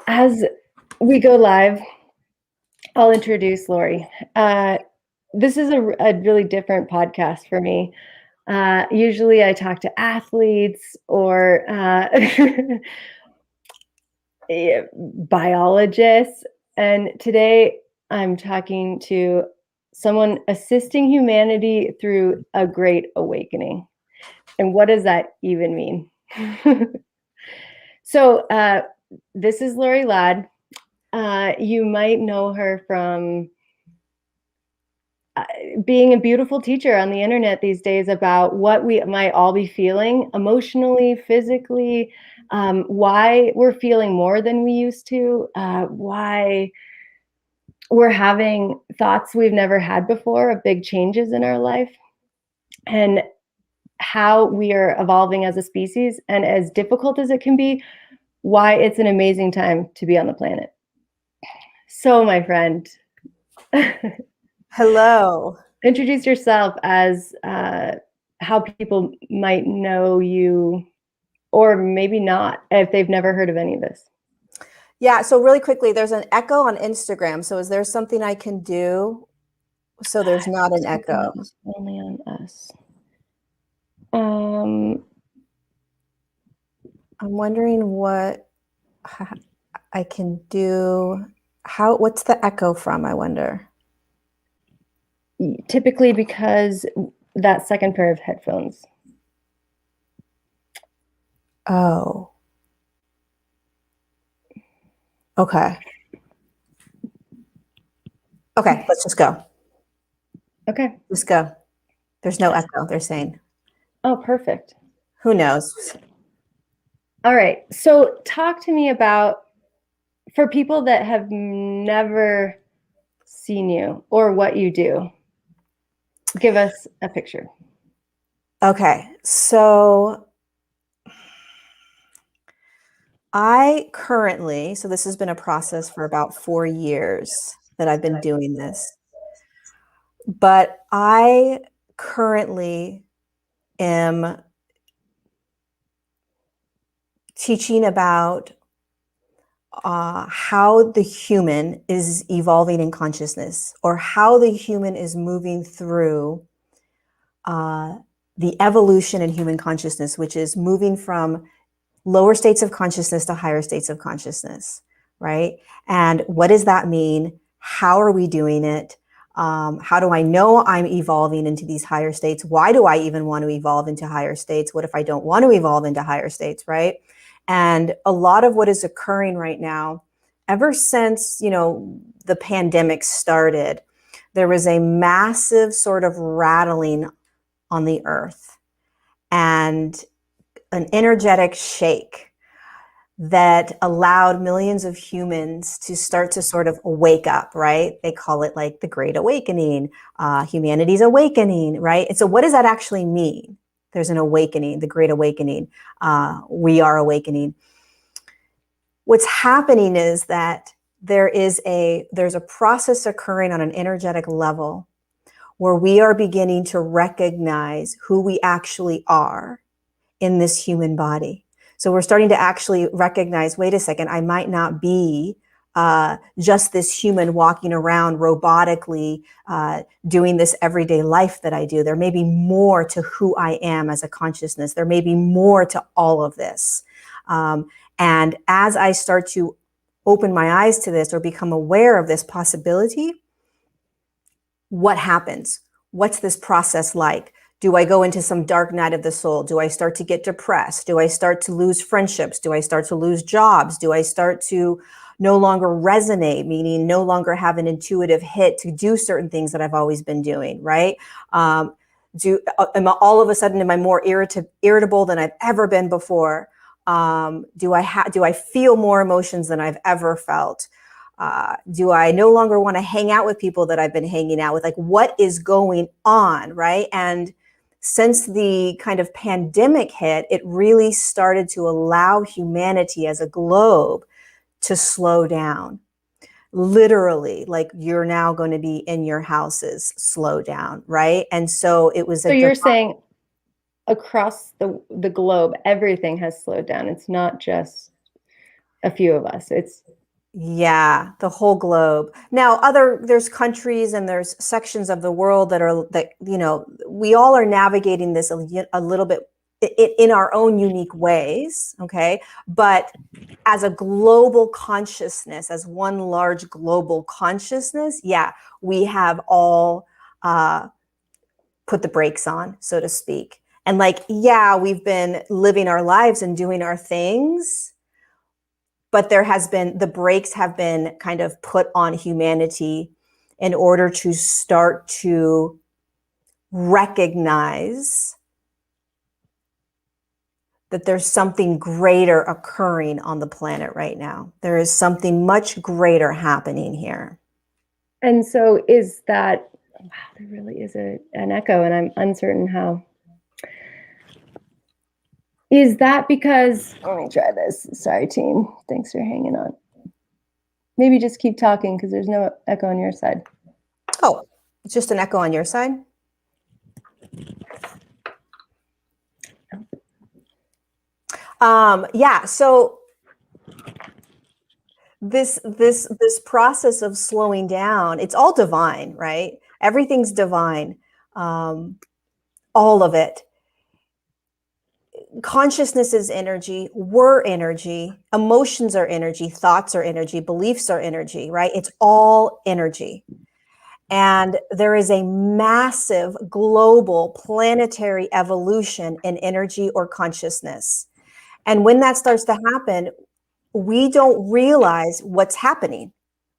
As we go live, I'll introduce Lori. This is a really different podcast for me. Usually I talk to athletes or biologists, and today I'm talking to someone assisting humanity through a great awakening. And what does that even mean? So this is Lori Ladd. You might know her from being a beautiful teacher on the internet these days about what we might all be feeling emotionally, physically, why we're feeling more than we used to, why we're having thoughts we've never had before of big changes in our life, and how we are evolving as a species. And as difficult as it can be, why it's an amazing time to be on the planet. So, my friend, hello. Introduce yourself as how people might know you, or maybe not, if they've never heard of any of this. Yeah, so really quickly, there's an echo on Instagram. So is there something I can do so there's not an echo? Only on us. I'm wondering what I can do. What's the echo from, I wonder? Typically because that second pair of headphones. Oh. Okay. Okay, let's just go. Okay. Just go. There's no echo, they're saying. Oh, perfect. Who knows? All right. So talk to me about, for people that have never seen you or what you do, give us a picture. Okay. So I currently, so this has been a process for about 4 years that I've been doing this, but I currently am teaching about how the human is evolving in consciousness, or how the human is moving through the evolution in human consciousness, which is moving from lower states of consciousness to higher states of consciousness, right? And what does that mean? How are we doing it? How do I know I'm evolving into these higher states? Why do I even want to evolve into higher states? What if I don't want to evolve into higher states, right? And a lot of what is occurring right now, ever since, the pandemic started, there was a massive sort of rattling on the earth and an energetic shake that allowed millions of humans to start to sort of wake up, right? They call it like the Great Awakening, humanity's awakening, right? And so what does that actually mean? There's an awakening, the Great Awakening. We are awakening. What's happening is that there's a process occurring on an energetic level where we are beginning to recognize who we actually are in this human body. So we're starting to actually recognize, wait a second, I might not be just this human walking around robotically doing this everyday life that I do. There may be more to who I am as a consciousness. There may be more to all of this. And as I start to open my eyes to this or become aware of this possibility, what happens? What's this process like? Do I go into some dark night of the soul? Do I start to get depressed? Do I start to lose friendships? Do I start to lose jobs? Do I start to no longer resonate, meaning no longer have an intuitive hit to do certain things that I've always been doing, right? All of a sudden, am I more irritable than I've ever been before? Do I feel more emotions than I've ever felt? Do I no longer want to hang out with people that I've been hanging out with? Like, what is going on, right? And since the kind of pandemic hit, it really started to allow humanity as a globe to slow down. Literally, like, you're now going to be in your houses, slow down, right? And so it was. So you're saying across the globe, everything has slowed down. It's not just a few of us. It's Yeah, the whole globe. Now, there's countries and there's sections of the world we all are navigating this a little bit in our own unique ways, okay? But as a global consciousness, as one large global consciousness, yeah, we have all put the brakes on, so to speak. And yeah, we've been living our lives and doing our things, but the brakes have been kind of put on humanity in order to start to recognize that there's something greater occurring on the planet right now. There is something much greater happening here. And so is that, wow, there really is an echo, and I'm uncertain how. Is that because, let me try this. Sorry, team. Thanks for hanging on. Maybe just keep talking because there's no echo on your side. Oh, it's just an echo on your side? Yeah, so this process of slowing down, it's all divine, right? Everything's divine. All of it. Consciousness is energy, we're energy, emotions are energy, thoughts are energy, beliefs are energy, right? It's all energy. And there is a massive global planetary evolution in energy or consciousness. And when that starts to happen, we don't realize what's happening.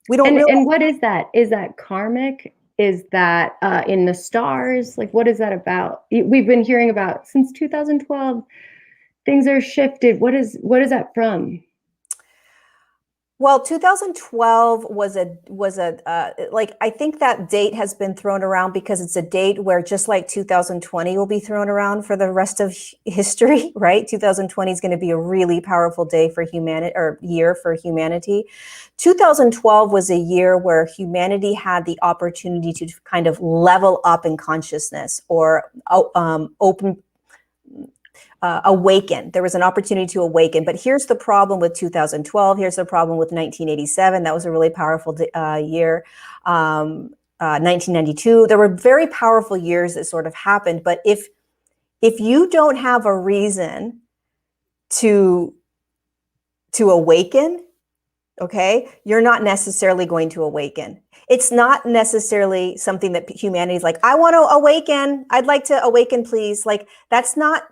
We don't realize. And what is that? Is that karmic? Is that in the stars? Like, what is that about? We've been hearing about since 2012, things are shifted. What is that from? Well, 2012 was I think that date has been thrown around because it's a date where, just like 2020 will be thrown around for the rest of history, right? 2020 is going to be a really powerful day for humanity, or year for humanity. 2012 was a year where humanity had the opportunity to kind of level up in consciousness, or awaken. There was an opportunity to awaken. But here's the problem with 2012. Here's the problem with 1987. That was a really powerful year. 1992. There were very powerful years that sort of happened. But if you don't have a reason to awaken, okay, you're not necessarily going to awaken. It's not necessarily something that humanity is like, I want to awaken. I'd like to awaken, please. Like, that's not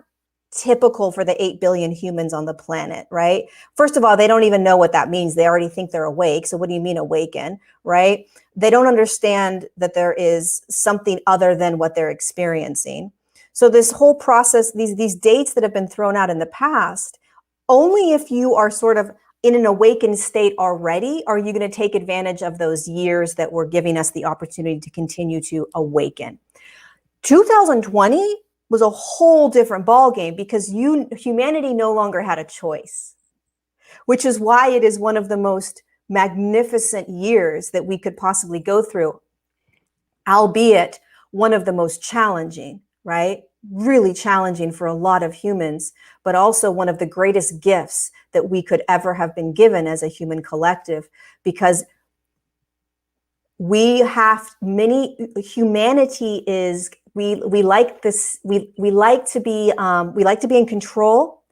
typical for the 8 billion humans on the planet, right? First of all, they don't even know what that means. They already think they're awake. So what do you mean awaken, right? They don't understand that there is something other than what they're experiencing. So this whole process, these dates that have been thrown out in the past, only if you are sort of in an awakened state already are you going to take advantage of those years that were giving us the opportunity to continue to awaken. 2020 was a whole different ballgame because humanity no longer had a choice, which is why it is one of the most magnificent years that we could possibly go through, albeit one of the most challenging, right? Really challenging for a lot of humans, but also one of the greatest gifts that we could ever have been given as a human collective, because humanity is, we like this, we like to be in control,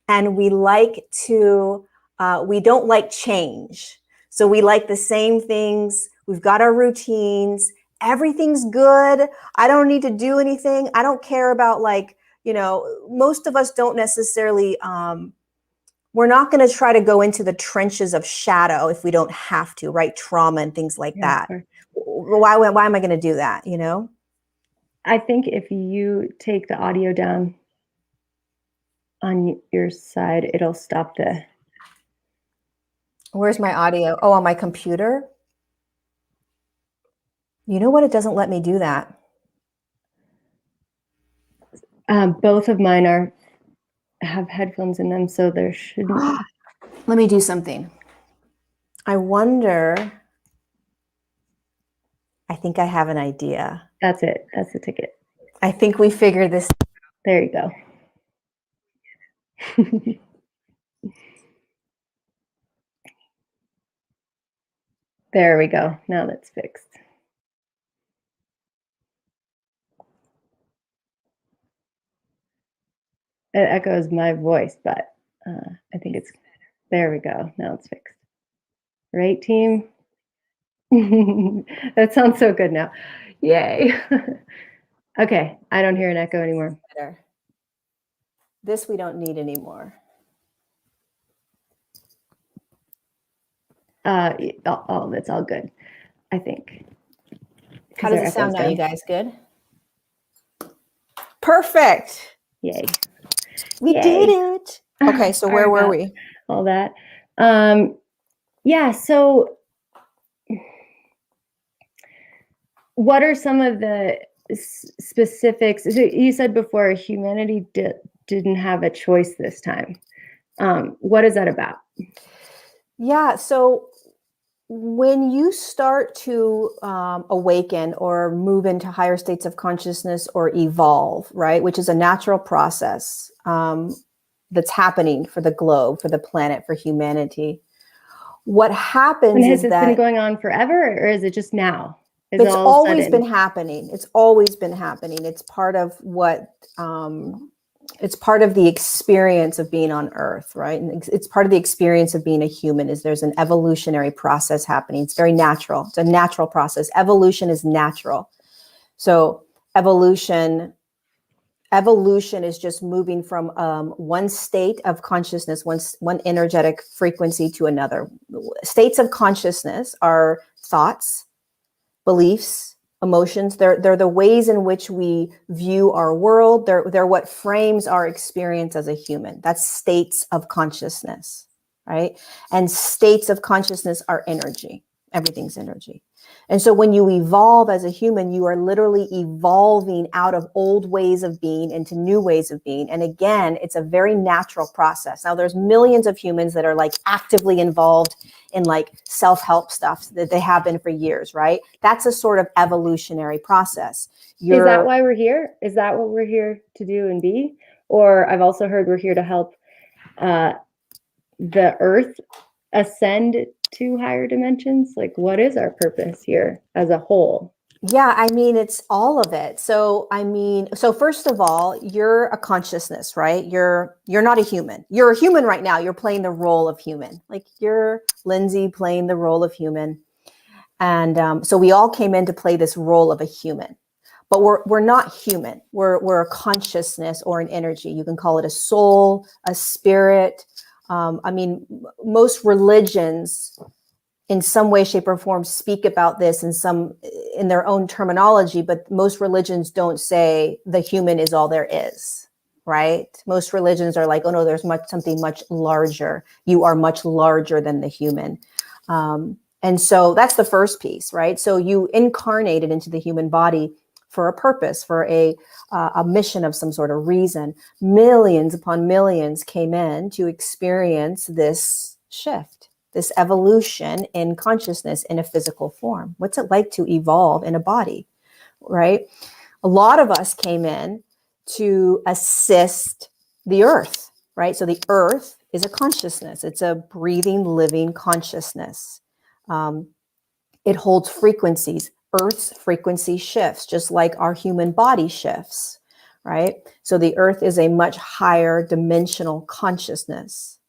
and we don't like change. So we like the same things. We've got our routines. Everything's good. I don't need to do anything. I don't care about, most of us don't necessarily, we're not going to try to go into the trenches of shadow if we don't have to, right? Trauma and things like that. Why am I going to do that, I think if you take the audio down on your side, it'll stop the... Where's my audio? Oh, on my computer? You know what? It doesn't let me do that. Both of mine have headphones in them, so there shouldn't... Let me do something. I wonder... I think I have an idea. That's it. That's the ticket. I think we figured this. There you go. There we go. Now that's fixed. It echoes my voice, but I think it's there we go. Now it's fixed. Right, team? That sounds so good now. Yay. Okay, I don't hear an echo anymore. Better. This we don't need anymore. All of it's all good, I think. How does Our it sound echo's now, gone. you guys? Good? Perfect. Yay. We Yay. did it. Okay, so where were we? All that. Yeah, so what are some of the specifics? So you said before humanity didn't have a choice this time. What is that about? Yeah, so when you start to awaken or move into higher states of consciousness or evolve, right, which is a natural process that's happening for the globe, for the planet, for humanity, what happens And has is this that been going on forever, or is it just now? it's always been happening. It's always been happening. It's part of what it's part of the experience of being on Earth, right? And it's part of the experience of being a human. Is there's an evolutionary process happening. It's very natural. It's a natural process. Evolution is natural. So evolution is just moving from one state of consciousness, one energetic frequency to another. States of consciousness are thoughts, beliefs, emotions. They're the ways in which we view our world. They're what frames our experience as a human. That's states of consciousness, right? And states of consciousness are energy. Everything's energy. And so when you evolve as a human, you are literally evolving out of old ways of being into new ways of being. And again, it's a very natural process. Now there's millions of humans that are like actively involved in like self-help stuff that they have been for years, right? That's a sort of evolutionary process. Is that why we're here? Is that what we're here to do and be? Or I've also heard we're here to help the earth ascend to higher dimensions. Like, what is our purpose here as a whole? Yeah, I mean, it's all of it. So, I mean, so first of all, you're a consciousness, right? You're not a human. You're a human right now. You're playing the role of human. Like you're Lynsey playing the role of human. And so we all came in to play this role of a human. But we're not human. We're a consciousness or an energy. You can call it a soul, a spirit. I mean, most religions in some way, shape, or form speak about this in their own terminology, but most religions don't say the human is all there is, right? Most religions are like, oh no, there's something much larger. You are much larger than the human. And so that's the first piece, right? So you incarnated into the human body for a purpose, for a mission of some sort of reason. Millions upon millions came in to experience this shift, this evolution in consciousness in a physical form. What's it like to evolve in a body, right? A lot of us came in to assist the earth, right? So the earth is a consciousness. It's a breathing, living consciousness. It holds frequencies. Earth's frequency shifts, just like our human body shifts, right? So the earth is a much higher dimensional consciousness.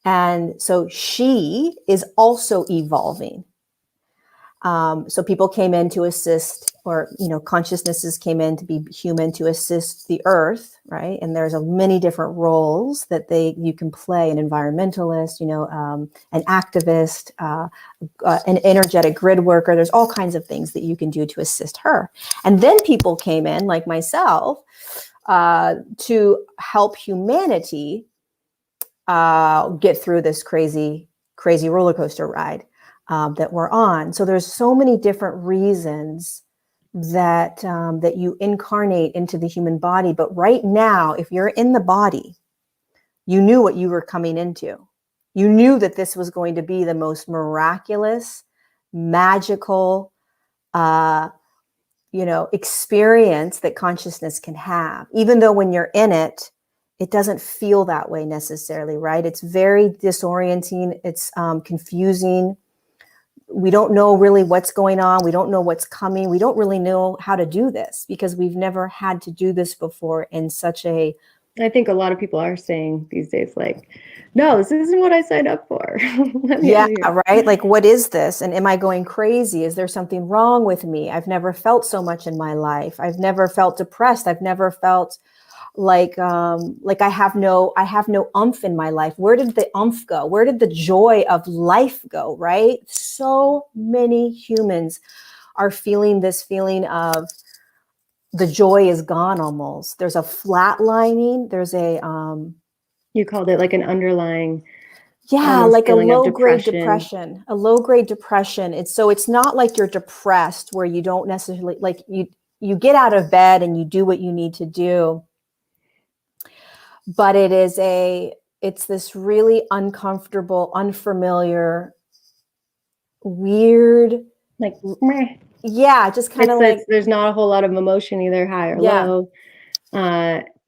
And so she is also evolving. So people came in to assist, or, you know, consciousnesses came in to be human to assist the earth, right? And there's many different roles that you can play: an environmentalist, you know, an activist, an energetic grid worker. There's all kinds of things that you can do to assist her. And then people came in, like myself, to help humanity get through this crazy roller coaster ride that we're on. So there's so many different reasons that that you incarnate into the human body. But right now, if you're in the body, you knew what you were coming into. You knew that this was going to be the most miraculous, magical, experience that consciousness can have. Even though when you're in it, it doesn't feel that way necessarily, right? It's very disorienting. It's confusing. we don't know really what's going on. We don't know what's coming. We don't really know how to do this because we've never had to do this before in such a... I think a lot of people are saying these days, like, no, this isn't what I signed up for. Let me Yeah, out of here. right. Like, what is this? And am I going crazy? Is there something wrong with me? I've never felt so much in my life. I've never felt depressed. I've never felt like I have no umph in my life. Where did the umph go? Where did the joy of life go? Right? So many humans are feeling this feeling of the joy is gone almost. There's a flatlining. There's a You called it like an underlying, yeah, almost like a feeling of low-grade depression. depression, a low-grade depression. It's not like you're depressed where you don't necessarily like you get out of bed and you do what you need to do. But it's this really uncomfortable, unfamiliar, weird, Like, meh. yeah, just kind of like, There's not a whole lot of emotion, either high or yeah. low.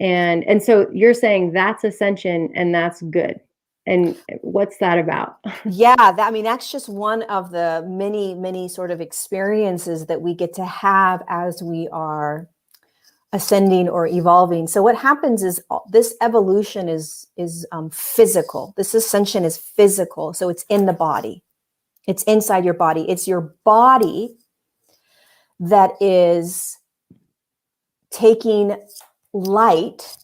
And so you're saying that's ascension and that's good. And what's that about? Yeah, I mean, that's just one of the many, many sort of experiences that we get to have as we are ascending or evolving. So what happens is this evolution is physical. This ascension is physical. So it's in the body. It's inside your body. It's your body that is taking light,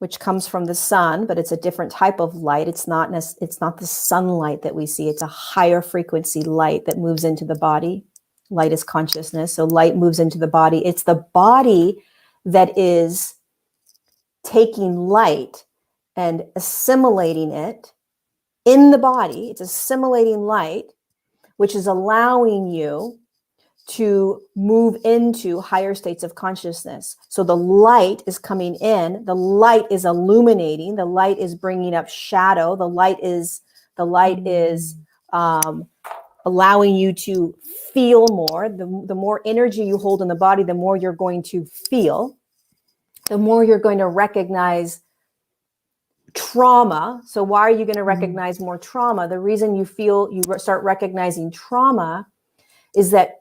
which comes from the sun, but it's a different type of light. It's not the sunlight that we see. It's a higher frequency light that moves into the body. Light is consciousness. So light moves into the body. It's the body that is taking light and assimilating it in the body. It's assimilating light, which is allowing you to move into higher states of consciousness. So the light is coming in, the light is illuminating, the light is bringing up shadow, the light is allowing you to feel more. The more energy you hold in the body, the more you're going to feel, the more you're going to recognize trauma. So why are you going to recognize more trauma? The reason you start recognizing trauma is that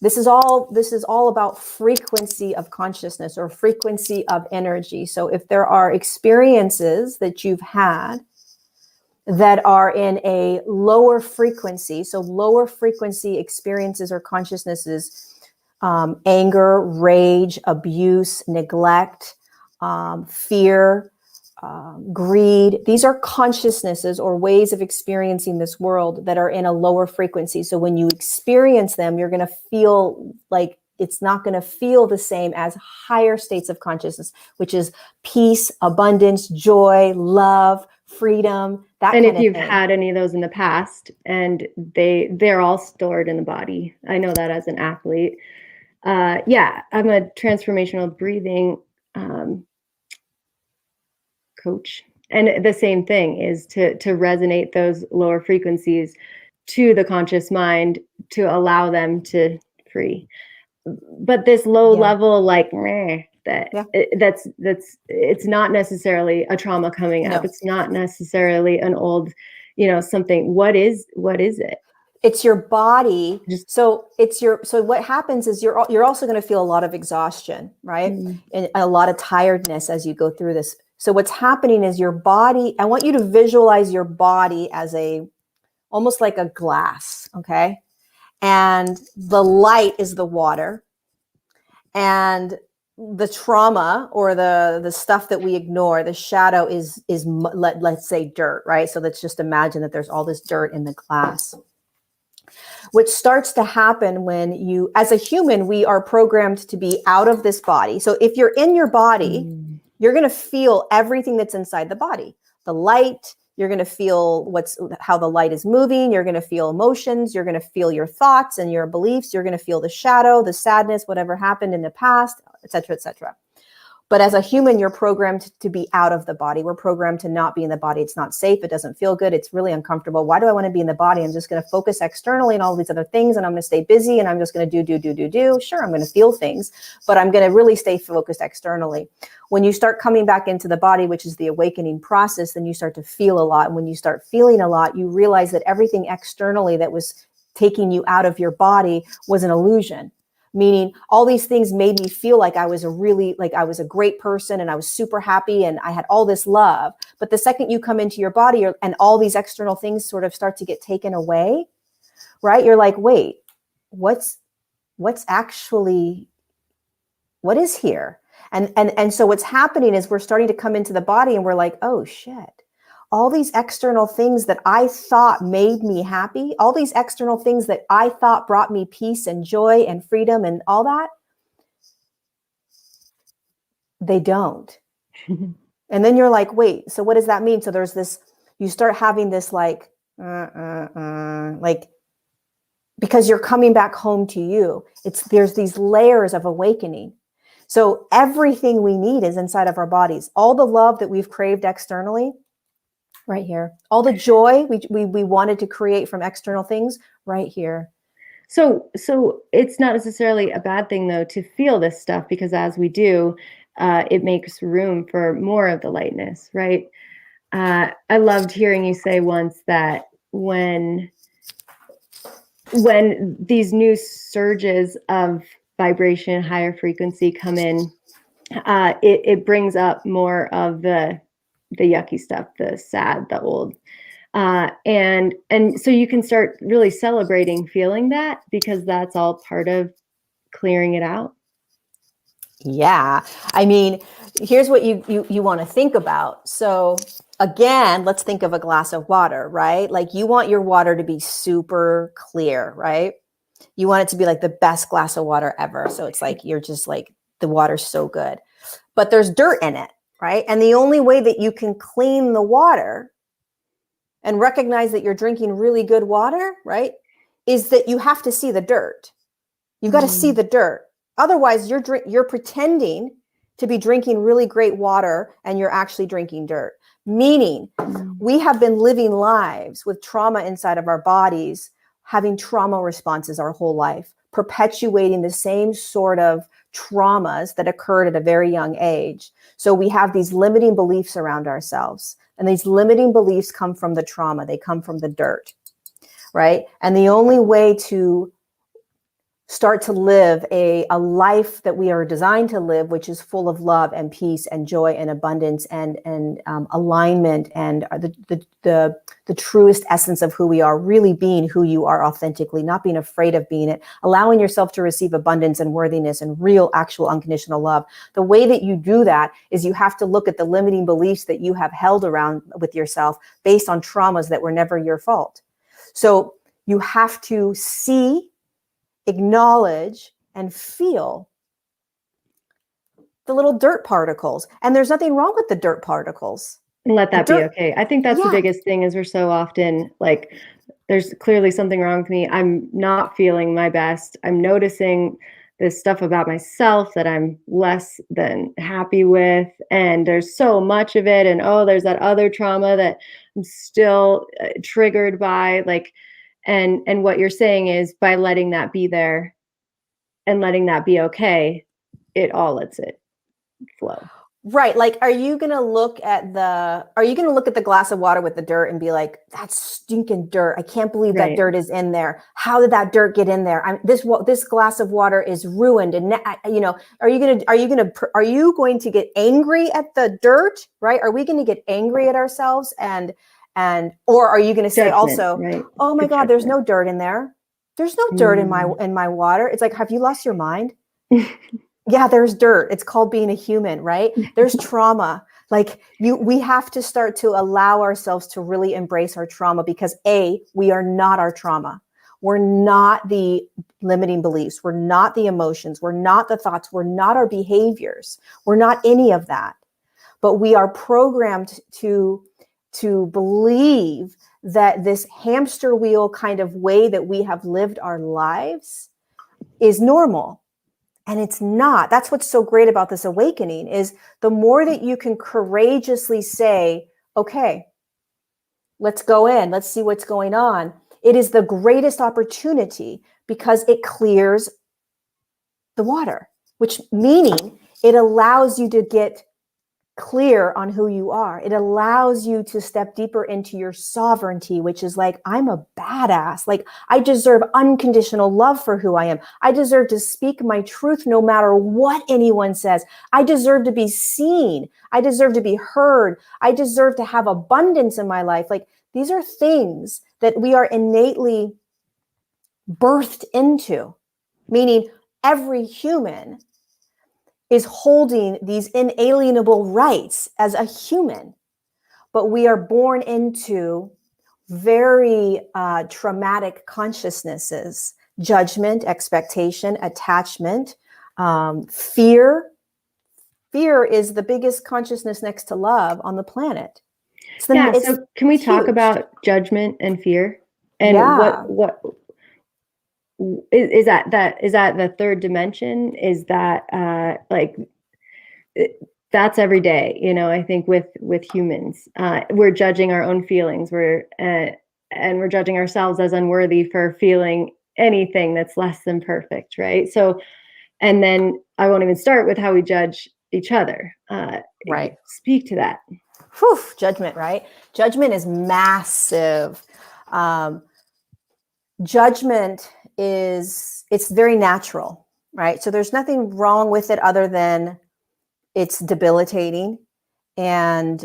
this is all about frequency of consciousness or frequency of energy. So if there are experiences that you've had that are in a lower frequency, so lower frequency experiences or consciousnesses, anger, rage, abuse, neglect, fear, greed. These are consciousnesses or ways of experiencing this world that are in a lower frequency. So when you experience them, you're going to feel like it's not going to feel the same as higher states of consciousness, which is peace, abundance, joy, love, freedom, that And kind if of you've thing. had any of those in the past, and they're all stored in the body. I know that as an athlete. Yeah, I'm a transformational breathing coach. And the same thing is to resonate those lower frequencies to the conscious mind to allow them to free. But this low level, like, that's it's not necessarily a trauma coming up. No. It's not necessarily an old, something. What is it? It's your body. Just So what happens is you're also going to feel a lot of exhaustion, right? And a lot of tiredness as you go through this. So what's happening is your body, I want you to visualize your body as almost like a glass, okay? And the light is the water, and the trauma or the stuff that we ignore, the shadow is let's say dirt, right? So let's just imagine that there's all this dirt in the glass. What starts to happen when you, as a human, we are programmed to be out of this body. So if you're in your body, you're going to feel everything that's inside the body. The light, you're going to feel how the light is moving. You're going to feel emotions. You're going to feel your thoughts and your beliefs. You're going to feel the shadow, the sadness, whatever happened in the past, et cetera, et cetera. But as a human, you're programmed to be out of the body. We're programmed to not be in the body. It's not safe. It doesn't feel good. It's really uncomfortable. Why do I want to be in the body? I'm just going to focus externally on all these other things, and I'm going to stay busy, and I'm just going to do. Sure, I'm going to feel things, but I'm going to really stay focused externally. When you start coming back into the body, which is the awakening process, then you start to feel a lot. And when you start feeling a lot, you realize that everything externally that was taking you out of your body was an illusion. Meaning all these things made me feel like I was a great person and I was super happy and I had all this love. But the second you come into your body and all these external things sort of start to get taken away, right? You're like, wait, what's actually, what is here? And so what's happening is we're starting to come into the body and we're like, oh shit. All these external things that I thought made me happy, all these external things that I thought brought me peace and joy and freedom and all that, they don't. And then you're like, wait, so what does that mean? So there's this, you start having this like, because you're coming back home to you. There's these layers of awakening. So everything we need is inside of our bodies. All the love that we've craved externally, right here. All the joy we wanted to create from external things, right here. So it's not necessarily a bad thing though to feel this stuff, because as we do, it makes room for more of the lightness, right? I loved hearing you say once that when these new surges of vibration, higher frequency come in, it brings up more of the yucky stuff, the sad, the old. And so you can start really celebrating feeling that, because that's all part of clearing it out. Yeah. I mean, here's what you want to think about. So again, let's think of a glass of water, right? Like you want your water to be super clear, right? You want it to be like the best glass of water ever. So it's like, you're just like, the water's so good, but there's dirt in it, right? And the only way that you can clean the water and recognize that you're drinking really good water, right, is that you have to see the dirt. You've got to see the dirt. Otherwise, you're pretending to be drinking really great water and you're actually drinking dirt. Meaning, we have been living lives with trauma inside of our bodies, having trauma responses our whole life, perpetuating the same sort of traumas that occurred at a very young age. So we have these limiting beliefs around ourselves. And these limiting beliefs come from the trauma. They come from the dirt, right? And the only way to start to live a life that we are designed to live, which is full of love and peace and joy and abundance and alignment and the truest essence of who we are, really being who you are authentically, not being afraid of being it, allowing yourself to receive abundance and worthiness and real, actual, unconditional love. The way that you do that is you have to look at the limiting beliefs that you have held around with yourself based on traumas that were never your fault. So you have to see, acknowledge, and feel the little dirt particles. And there's nothing wrong with the dirt particles. And let that be okay. I think that's the biggest thing, is we're so often like, there's clearly something wrong with me. I'm not feeling my best. I'm noticing this stuff about myself that I'm less than happy with. And there's so much of it. And oh, there's that other trauma that I'm still triggered by. Like, and what you're saying is, by letting that be there and letting that be okay, it all lets it flow. Right. Like, are you going to look at the glass of water with the dirt and be like, that's stinking dirt. I can't believe that dirt is in there. How did that dirt get in there? This glass of water is ruined. And are you going to get angry at the dirt? Right. Are we going to get angry at ourselves or are you going to say also, right, oh my God, there's no dirt in there. There's no dirt in my water. It's like, have you lost your mind? Yeah, there's dirt. It's called being a human, right? There's trauma. Like we have to start to allow ourselves to really embrace our trauma, because we are not our trauma. We're not the limiting beliefs. We're not the emotions. We're not the thoughts. We're not our behaviors. We're not any of that. But we are programmed to believe that this hamster wheel kind of way that we have lived our lives is normal. And it's not. That's what's so great about this awakening, is the more that you can courageously say, okay, let's go in, let's see what's going on. It is the greatest opportunity, because it clears the water, which meaning it allows you to get clear on who you are. It allows you to step deeper into your sovereignty, which is like, I'm a badass. Like, I deserve unconditional love for who I am. I deserve to speak my truth no matter what anyone says. I deserve to be seen. I deserve to be heard. I deserve to have abundance in my life. Like, these are things that we are innately birthed into, meaning every human is holding these inalienable rights as a human, but we are born into very traumatic consciousnesses: judgment, expectation, attachment, fear. Fear is the biggest consciousness next to love on the planet. So can we talk huge. about judgment and fear, and Yeah. what is that the third dimension? Is that that's every day, I think with humans, we're judging our own feelings, and we're judging ourselves as unworthy for feeling anything that's less than perfect, right? So, and then I won't even start with how we judge each other. Right. Speak to that. Whew, judgment, right? Judgment is massive. Judgment it's very natural, right? So there's nothing wrong with it other than it's debilitating, and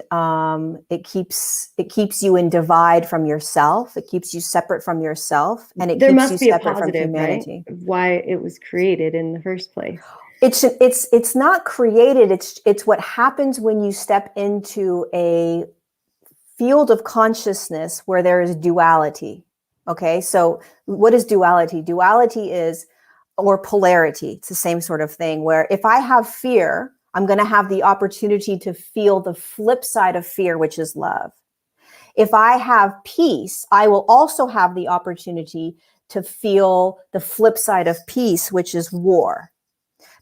it keeps you in divide from yourself. It keeps you separate from yourself, and it There keeps you must be a separate from positive, right? humanity. Why it was created in the first place. It's not created. It's what happens when you step into a field of consciousness where there is duality. Okay, so what is duality? Duality is, or polarity, it's the same sort of thing, where if I have fear, I'm going to have the opportunity to feel the flip side of fear, which is love. If I have peace, I will also have the opportunity to feel the flip side of peace, which is war.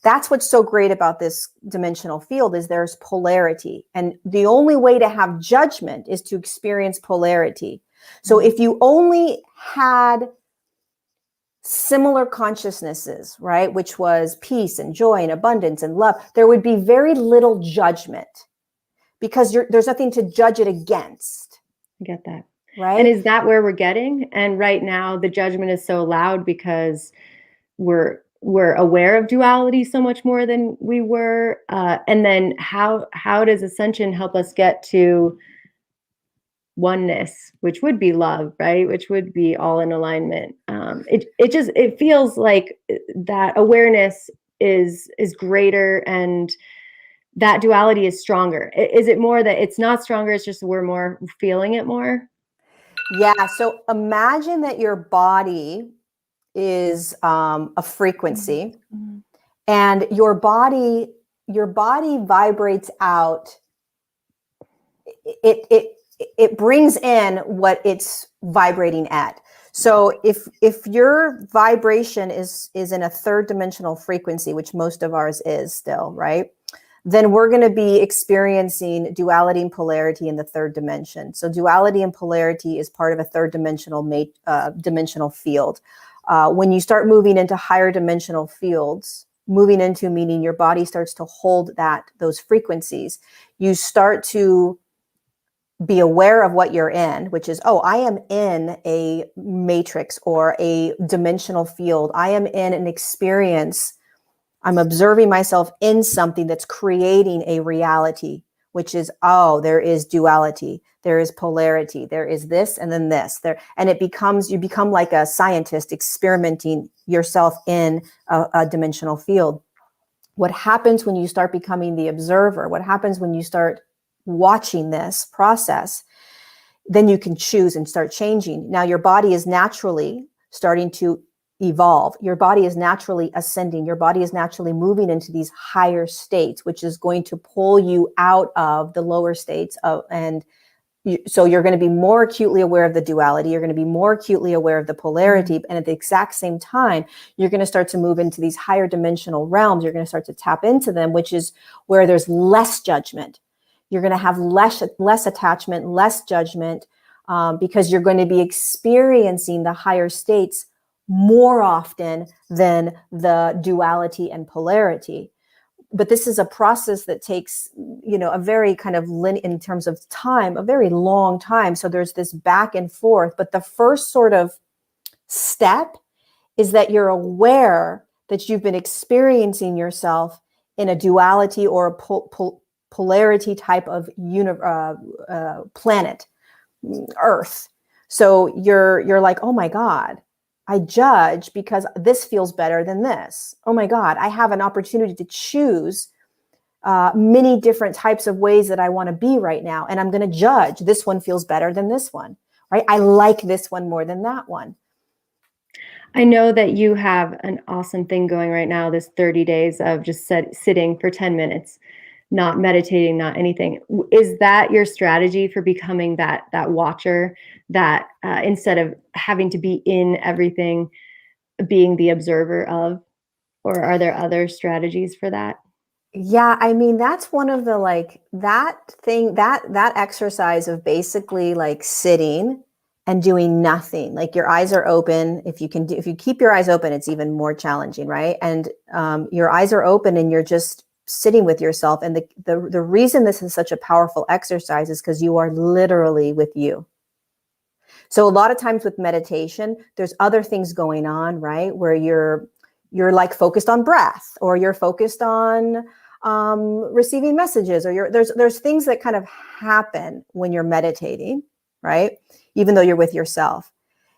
That's what's so great about this dimensional field, is there's polarity. And the only way to have judgment is to experience polarity. So if you only had similar consciousnesses, right, which was peace and joy and abundance and love, there would be very little judgment, because there's nothing to judge it against. I get that. Right. And is that where we're getting? And right now the judgment is so loud because we're aware of duality so much more than we were. And then how does ascension help us get to oneness, which would be love, right? Which would be all in alignment. It feels like that awareness is greater, and that duality is stronger. Is it more that it's not stronger, it's just we're more feeling it more? Yeah. So imagine that your body is a frequency, and your body vibrates out. It brings in what it's vibrating at. So if your vibration is in a third dimensional frequency, which most of ours is still, right, then we're going to be experiencing duality and polarity in the third dimension. So duality and polarity is part of a third dimensional field. When you start moving into higher dimensional fields, moving into meaning your body starts to hold those frequencies, you start to be aware of what you're in, which is, oh, I am in a matrix or a dimensional field. I am in an experience. I'm observing myself in something that's creating a reality, which is, oh, there is duality, there is polarity, there is this and then this there. And you become like a scientist experimenting yourself in a dimensional field. What happens when you start becoming the observer? What happens when you start watching this process? Then you can choose and start changing. Now your body is naturally starting to evolve. Your body is naturally ascending. Your body is naturally moving into these higher states, which is going to pull you out of the lower states so you're going to be more acutely aware of the duality. You're going to be more acutely aware of the polarity. And at the exact same time, you're going to start to move into these higher dimensional realms. You're going to start to tap into them, which is where there's less judgment. You're going to have less attachment, less judgment, because you're going to be experiencing the higher states more often than the duality and polarity. but this is a process that takes, a very kind of in terms of time, a very long time. So there's this back and forth. But the first sort of step is that you're aware that you've been experiencing yourself in a duality or a polarity type of planet, Earth. So you're like, oh my God, I judge because this feels better than this. Oh my God, I have an opportunity to choose many different types of ways that I want to be right now. And I'm going to judge. This one feels better than this one, right? I like this one more than that one. I know that you have an awesome thing going right now, this 30 days of just sitting for 10 minutes, not meditating, not anything. Is that your strategy for becoming that watcher, that instead of having to be in everything, being the observer of, or are there other strategies for that? Yeah, I mean, that's one of the that exercise of basically like sitting and doing nothing. Like your eyes are open. If you keep your eyes open, it's even more challenging, right? And your eyes are open and you're just sitting with yourself. And the reason this is such a powerful exercise is because you are literally with you. So a lot of times with meditation, there's other things going on, right? Where you're like focused on breath, or you're focused on receiving messages, or there's things that kind of happen when you're meditating, right? Even though you're with yourself.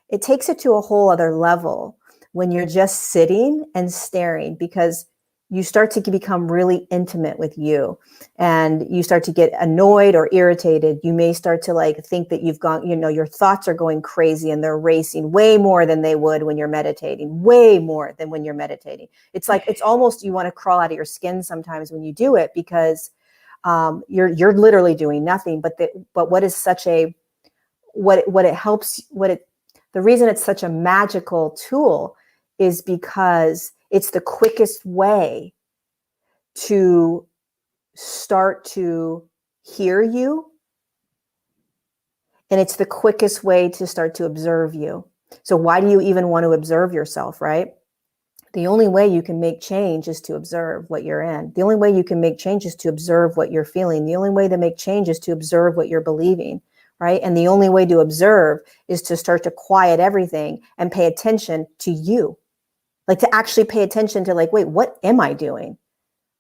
It takes it to a whole other level when you're just sitting and staring, because you start to become really intimate with you, and you start to get annoyed or irritated. You may start to like think that you've gone, your thoughts are going crazy and they're racing way more than they would when you're meditating, way more than when you're meditating. It's like, it's almost, you want to crawl out of your skin sometimes when you do it, because you're literally doing nothing. But what is such a, the reason it's such a magical tool is because it's the quickest way to start to hear you. And it's the quickest way to start to observe you. So why do you even want to observe yourself, right? The only way you can make change is to observe what you're in. The only way you can make change is to observe what you're feeling. The only way to make change is to observe what you're believing, right? And the only way to observe is to start to quiet everything and pay attention to you. Like to actually pay attention to like, wait, what am I doing?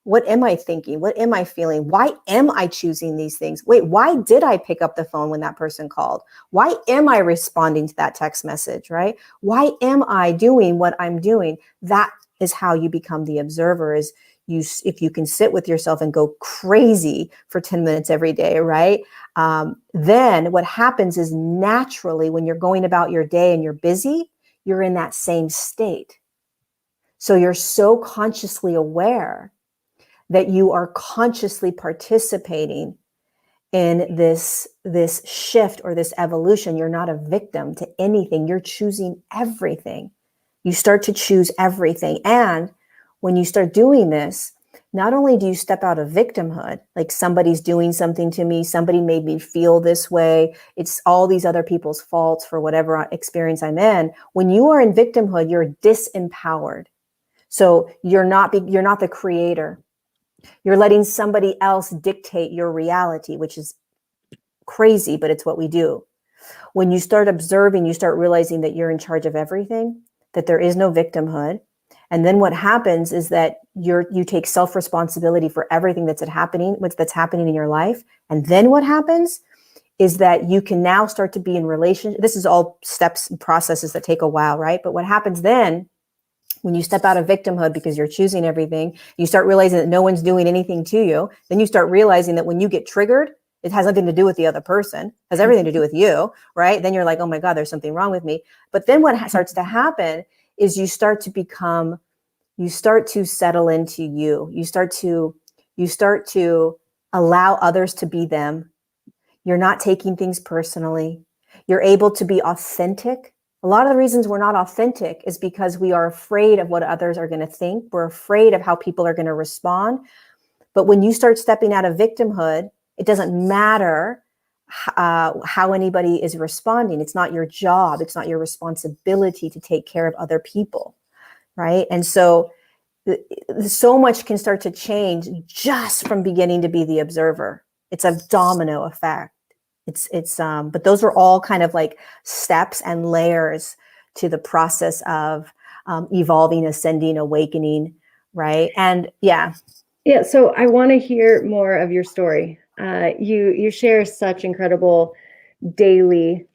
What am I thinking? What am I feeling? Why am I choosing these things? Wait, why did I pick up the phone when that person called? Why am I responding to that text message, right? Why am I doing what I'm doing? That is how you become the observer, is if you can sit with yourself and go crazy for 10 minutes every day, right? Then what happens is naturally when you're going about your day and you're busy, you're in that same state. So you're so consciously aware that you are consciously participating in this shift or this evolution. You're not a victim to anything. You're choosing everything. You start to choose everything. And when you start doing this, not only do you step out of victimhood, like somebody's doing something to me, somebody made me feel this way, it's all these other people's faults for whatever experience I'm in. When you are in victimhood, you're disempowered. So you're not the creator. You're letting somebody else dictate your reality, which is crazy, but it's what we do. When you start observing, you start realizing that you're in charge of everything, that there is no victimhood. And then what happens is that you take self-responsibility for everything that's happening in your life. And then what happens is that you can now start to be in relationship. This is all steps and processes that take a while, right? But what happens then, when you step out of victimhood because you're choosing everything, you start realizing that no one's doing anything to you. Then you start realizing that when you get triggered, it has nothing to do with the other person, it has everything to do with you, right? Then you're like, oh my God, there's something wrong with me. But then what starts to happen is you start to settle into you. You start to allow others to be them. You're not taking things personally. You're able to be authentic. A lot of the reasons we're not authentic is because we are afraid of what others are going to think. We're afraid of how people are going to respond. But when you start stepping out of victimhood, it doesn't matter how anybody is responding. It's not your job. It's not your responsibility to take care of other people, right? And so so much can start to change just from beginning to be the observer. It's a domino effect. But those are all kind of like steps and layers to the process of evolving, ascending, awakening, right? And yeah. Yeah, so I want to hear more of your story. You share such incredible daily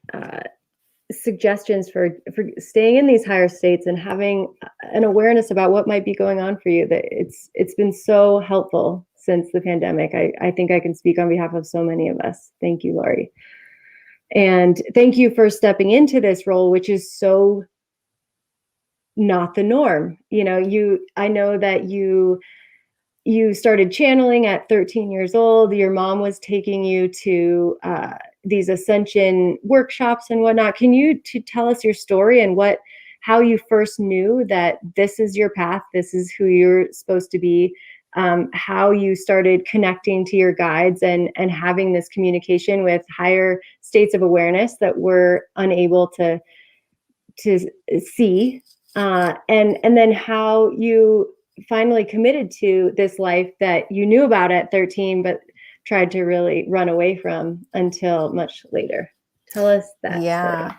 suggestions for staying in these higher states and having an awareness about what might be going on for you. That it's been so helpful since the pandemic. I think I can speak on behalf of so many of us. Thank you, Laurie. And thank you for stepping into this role, which is so not the norm. I know that you started channeling at 13 years old. Your mom was taking you to these ascension workshops and whatnot. Can you tell us your story and how you first knew that this is your path, this is who you're supposed to be, how you started connecting to your guides and having this communication with higher states of awareness that we're unable to see, and then how you finally committed to this life that you knew about at 13 but tried to really run away from until much later. Tell us that story.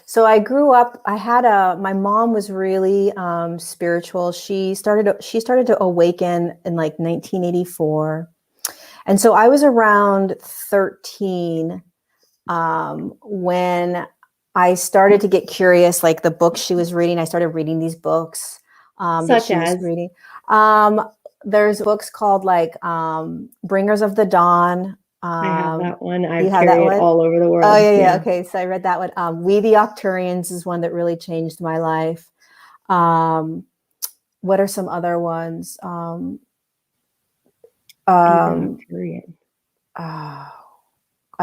So I grew up, my mom was really spiritual. She started to awaken in like 1984. And so I was around 13 when I started to get curious, like the books she was reading. I started reading these books that she was reading. There's books called like Bringers of the Dawn. I have that one. I've carried it all over the world. Oh, yeah. Okay. So I read that one. We the Octurians is one that really changed my life. What are some other ones? Octurian. I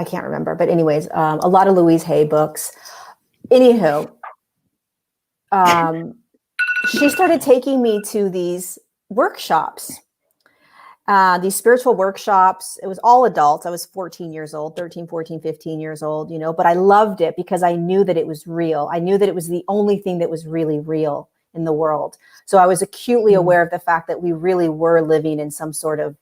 can't remember. But anyways, a lot of Louise Hay books. Anywho, she started taking me to these workshops. These spiritual workshops. It was all adults. I was 14 years old, 13, 14, 15 years old, but I loved it because I knew that it was real. I knew that it was the only thing that was really real in the world. So I was acutely aware of the fact that we really were living in some sort of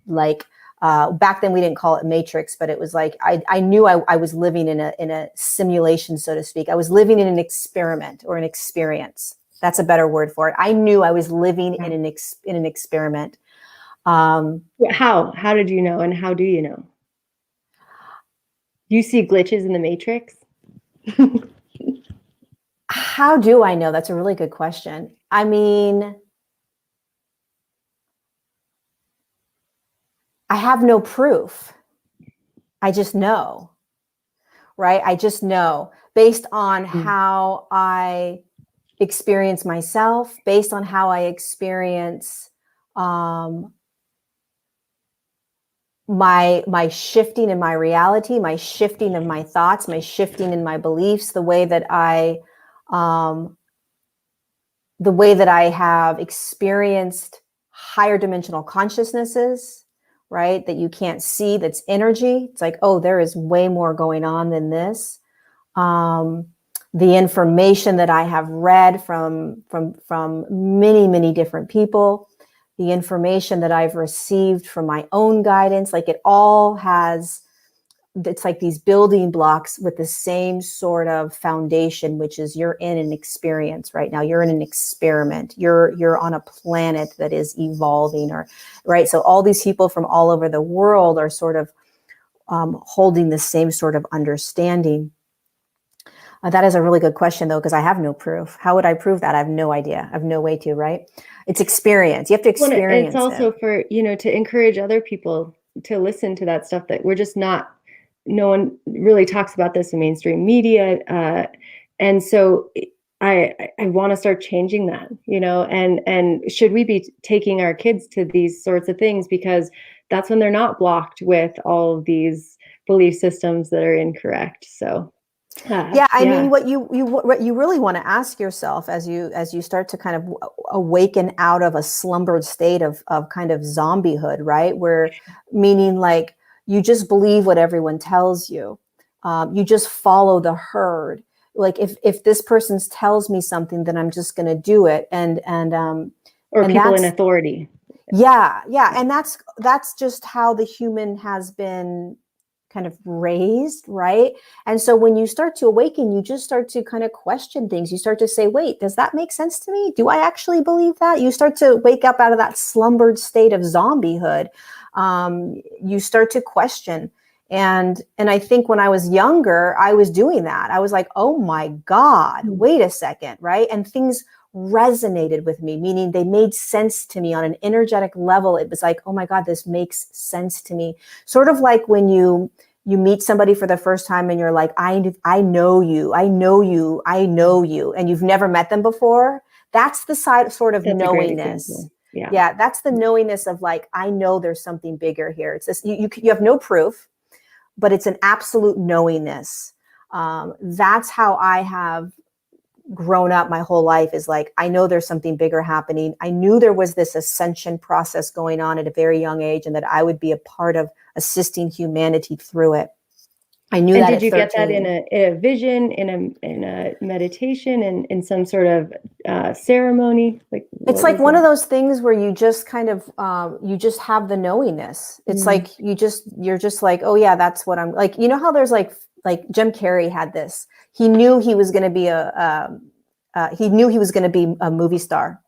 like, back then we didn't call it matrix, but it was like, I knew I was living in a simulation, so to speak. I was living in an experiment or an experience. That's a better word for it. I knew I was living in an experiment. How did you know, and how do you know? Do you see glitches in the matrix? How do I know? That's a really good question. I mean, I have no proof. I just know, right? I just know based on how I experience myself, based on how I experience my shifting in my reality, my shifting of my thoughts, my shifting in my beliefs, the way that I have experienced higher dimensional consciousnesses, right? That you can't see, that's energy. It's like, oh, there is way more going on than this. The information that I have read from many, many different people, the information that I've received from my own guidance, like it all has, it's like these building blocks with the same sort of foundation, which is you're in an experience right now. You're in an experiment. You're on a planet that is evolving, or right. So all these people from all over the world are sort of holding the same sort of understanding. That is a really good question, though, because I have no proof. How would I prove that? I have no idea. I have no way to, right? It's experience. You have to experience it. It's also for, to encourage other people to listen to that stuff that we're just not, no one really talks about this in mainstream media. And so I want to start changing that, and should we be taking our kids to these sorts of things, because that's when they're not blocked with all of these belief systems that are incorrect. So I mean, what you really want to ask yourself as you start to kind of awaken out of a slumbered state of kind of zombiehood, right? Where meaning like you just believe what everyone tells you, you just follow the herd. Like if this person tells me something, then I'm just going to do it, and or And people in that's, authority. yeah. And that's just how the human has been kind of raised, right? And so when you start to awaken, you just start to kind of question things. You start to say, wait, does that make sense to me? Do I actually believe that? You start to wake up out of that slumbered state of zombiehood. You start to question. And I think when I was younger, I was doing that. I was like, oh my God, wait a second, right? And things resonated with me, meaning they made sense to me on an energetic level. It was like, oh my God, this makes sense to me. Sort of like when you meet somebody for the first time and you're like, I know you, and you've never met them before. That's the sort of That's a great knowingness. example. Yeah. Yeah, that's the knowingness of like, I know there's something bigger here. It's this, you have no proof, but it's an absolute knowingness. That's how I have grown up my whole life, is like, I know there's something bigger happening. I knew there was this ascension process going on at a very young age, and that I would be a part of assisting humanity through it. I knew And that did at you get that 13. in a vision, in a meditation, in some sort of ceremony? Like, It's what like was one of that? those things where you just kind of, you just have the knowingness. It's like, you're just like, oh yeah, that's what I'm like, you know how there's like Jim Carrey had this, he knew he was going to be he knew he was going to be a movie star.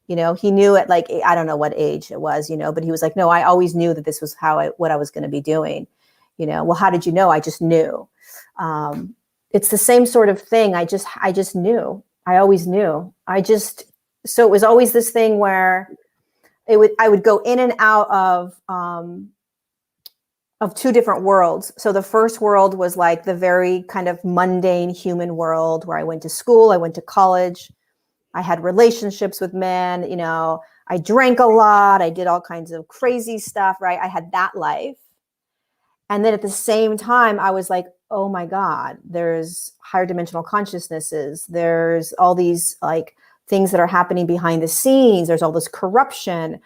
You know, he knew at like, I don't know what age it was, you know, but he was like, no, I always knew that this was what I was going to be doing. You know, well, how did you know? I just knew. It's the same sort of thing. I just knew. I always knew. So it was always this thing where I would go in and out of two different worlds. So the first world was like the very kind of mundane human world where I went to school, I went to college, I had relationships with men, you know, I drank a lot, I did all kinds of crazy stuff, right? I had that life. And then at the same time, I was like, oh my God, there's higher dimensional consciousnesses. There's all these like things that are happening behind the scenes. There's all this corruption.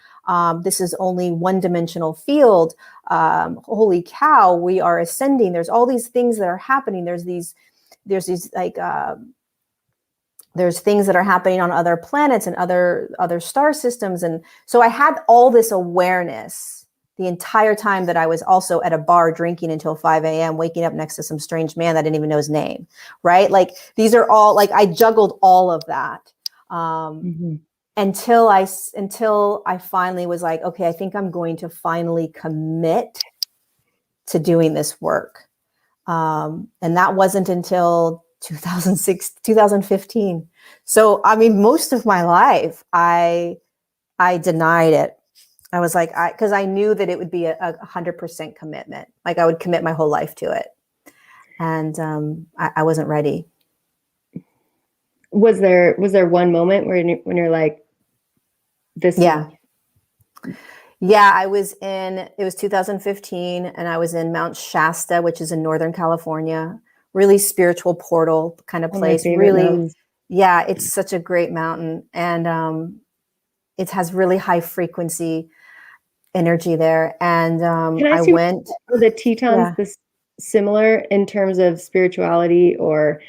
This is only one-dimensional field. Holy cow, we are ascending. There's all these things that are happening. There's these like, there's things that are happening on other planets and other star systems. And so I had all this awareness the entire time that I was also at a bar drinking until 5 a.m., waking up next to some strange man that I didn't even know his name, right? Like, these are all, like, I juggled all of that until I finally was like, okay, I think I'm going to finally commit to doing this work. And that wasn't until 2015. So, I mean, most of my life, I denied it. I was like, because I knew that it would be a 100% commitment. Like, I would commit my whole life to it. And I wasn't ready. Was there one moment when you're like, this? Yeah. Yeah, it was 2015, and I was in Mount Shasta, which is in Northern California. Really spiritual portal kind of One of my place. favorite Really, mountains. yeah, it's such a great mountain. And it has really high frequency energy there. And Can I I ask you, went, are the Tetons yeah. this similar in terms of spirituality or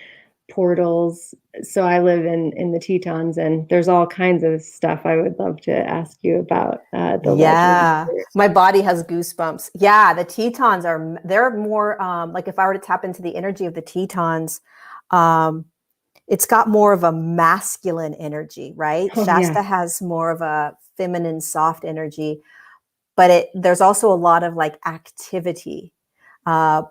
portals? So I live in the Tetons, and there's all kinds of stuff I would love to ask you about the legends. Yeah, my body has goosebumps. Yeah, the Tetons they're more like, if I were to tap into the energy of the Tetons, um, it's got more of a masculine energy, right? Oh yeah. Shasta has more of a feminine, soft energy, but there's also a lot of like activity,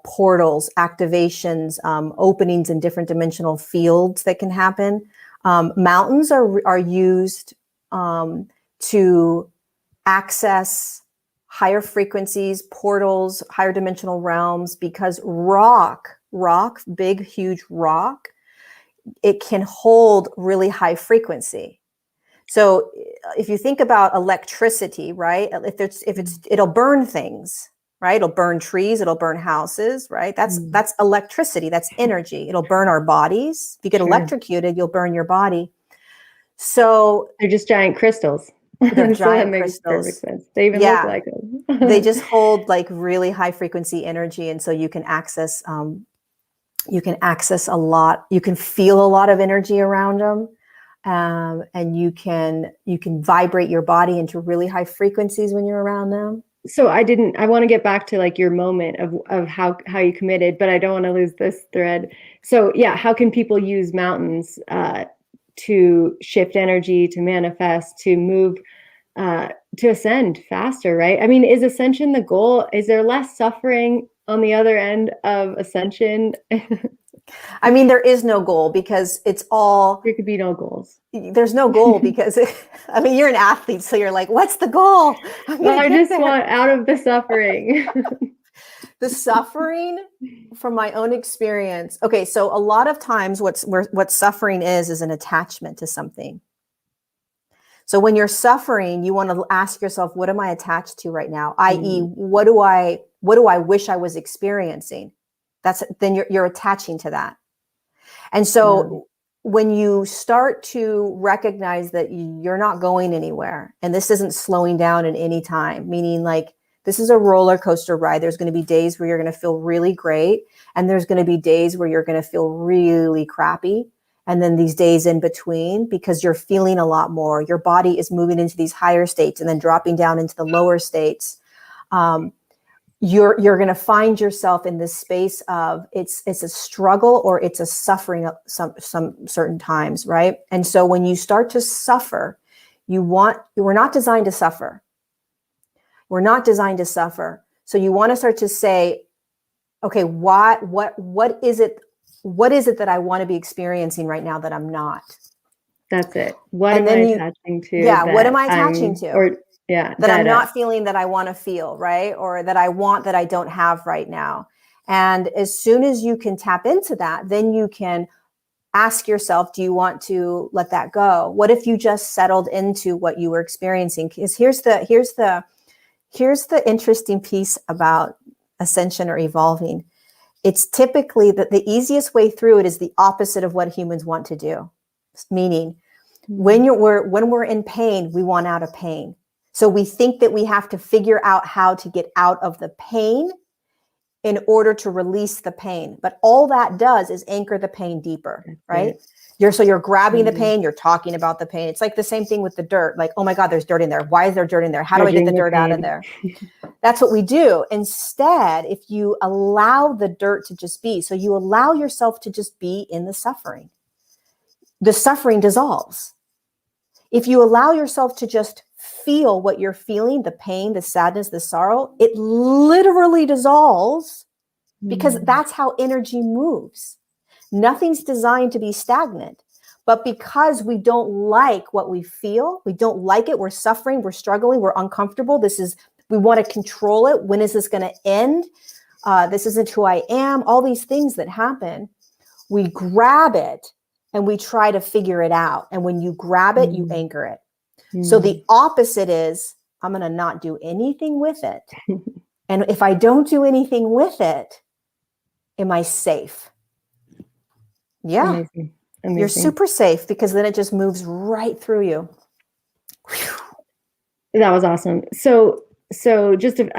portals, activations, openings in different dimensional fields that can happen. Mountains are used to access higher frequencies, portals, higher dimensional realms, because rock, big, huge rock, it can hold really high frequency. So if you think about electricity, right? It'll burn things, right? It'll burn trees, it'll burn houses, right? That's electricity, that's energy. It'll burn our bodies. If you get electrocuted, you'll burn your body. So They're just giant crystals. they're So that giant makes perfect crystals. sense. They even look Yeah. like them. They just hold like really high frequency energy. And so you can access a lot, you can feel a lot of energy around them. and you can vibrate your body into really high frequencies when you're around them. So I want to get back to like your moment of how you committed, but I don't want to lose this thread. So yeah, how can people use mountains to shift energy, to manifest, to move, to ascend faster, right? I mean, is ascension the goal? Is there less suffering on the other end of ascension? I mean, there is no goal because it's all. There could be no goals. There's no goal because I mean, you're an athlete, so you're like, what's the goal? Well, I just want out of the suffering. The suffering, from my own experience. Okay, so a lot of times what suffering is an attachment to something. So when you're suffering, you want to ask yourself, what am I attached to right now? I.e., what do I wish I was experiencing? Then you're attaching to that. And so when you start to recognize that you're not going anywhere, and this isn't slowing down in any time, meaning like this is a roller coaster ride. There's going to be days where you're going to feel really great, and there's going to be days where you're going to feel really crappy. And then these days in between, because you're feeling a lot more, your body is moving into these higher states and then dropping down into the lower states. You're going to find yourself in this space of it's a struggle or it's a suffering at some certain times, right? And so when you start to suffer, we're not designed to suffer. We're not designed to suffer. So you want to start to say, okay, what is it? What is it that I want to be experiencing right now that I'm not? That's it. What am I attaching to? Yeah, what am I attaching to? Or yeah, that I'm not feeling that I want to feel, right? Or that I want that I don't have right now. And as soon as you can tap into that, then you can ask yourself, do you want to let that go? What if you just settled into what you were experiencing? Because here's the interesting piece about ascension or evolving. It's typically that the easiest way through it is the opposite of what humans want to do. Meaning, when we're in pain, we want out of pain. So we think that we have to figure out how to get out of the pain in order to release the pain. But all that does is anchor the pain deeper, right? You're grabbing the pain, you're talking about the pain. It's like the same thing with the dirt. Like, oh my God, there's dirt in there. Why is there dirt in there? How do I get the dirt out of there? That's what we do. Instead, if you allow the dirt to just be, so you allow yourself to just be in the suffering dissolves. If you allow yourself to just feel what you're feeling, the pain, the sadness, the sorrow, it literally dissolves because that's how energy moves. Nothing's designed to be stagnant. But because we don't like what we feel, we don't like it, we're suffering, we're struggling, we're uncomfortable. We want to control it. When is this going to end? This isn't who I am. All these things that happen, we grab it and we try to figure it out. And when you grab it, you anchor it. So the opposite is, I'm going to not do anything with it. And if I don't do anything with it, am I safe? Yeah. Amazing. You're super safe because then it just moves right through you. Whew. That was awesome. So I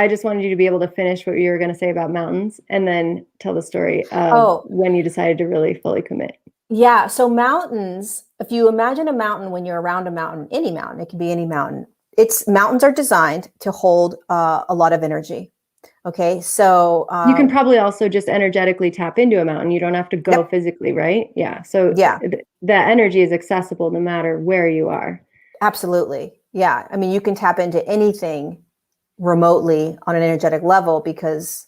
just wanted you to be able to finish what you were going to say about mountains and then tell the story of when you decided to really fully commit. Yeah. So mountains, if you imagine a mountain, when you're around a mountain, any mountain, it can be any mountain. Mountains are designed to hold a lot of energy. Okay. So you can probably also just energetically tap into a mountain. You don't have to go physically, right? Yeah. So that energy is accessible no matter where you are. Absolutely. Yeah. I mean, you can tap into anything remotely on an energetic level because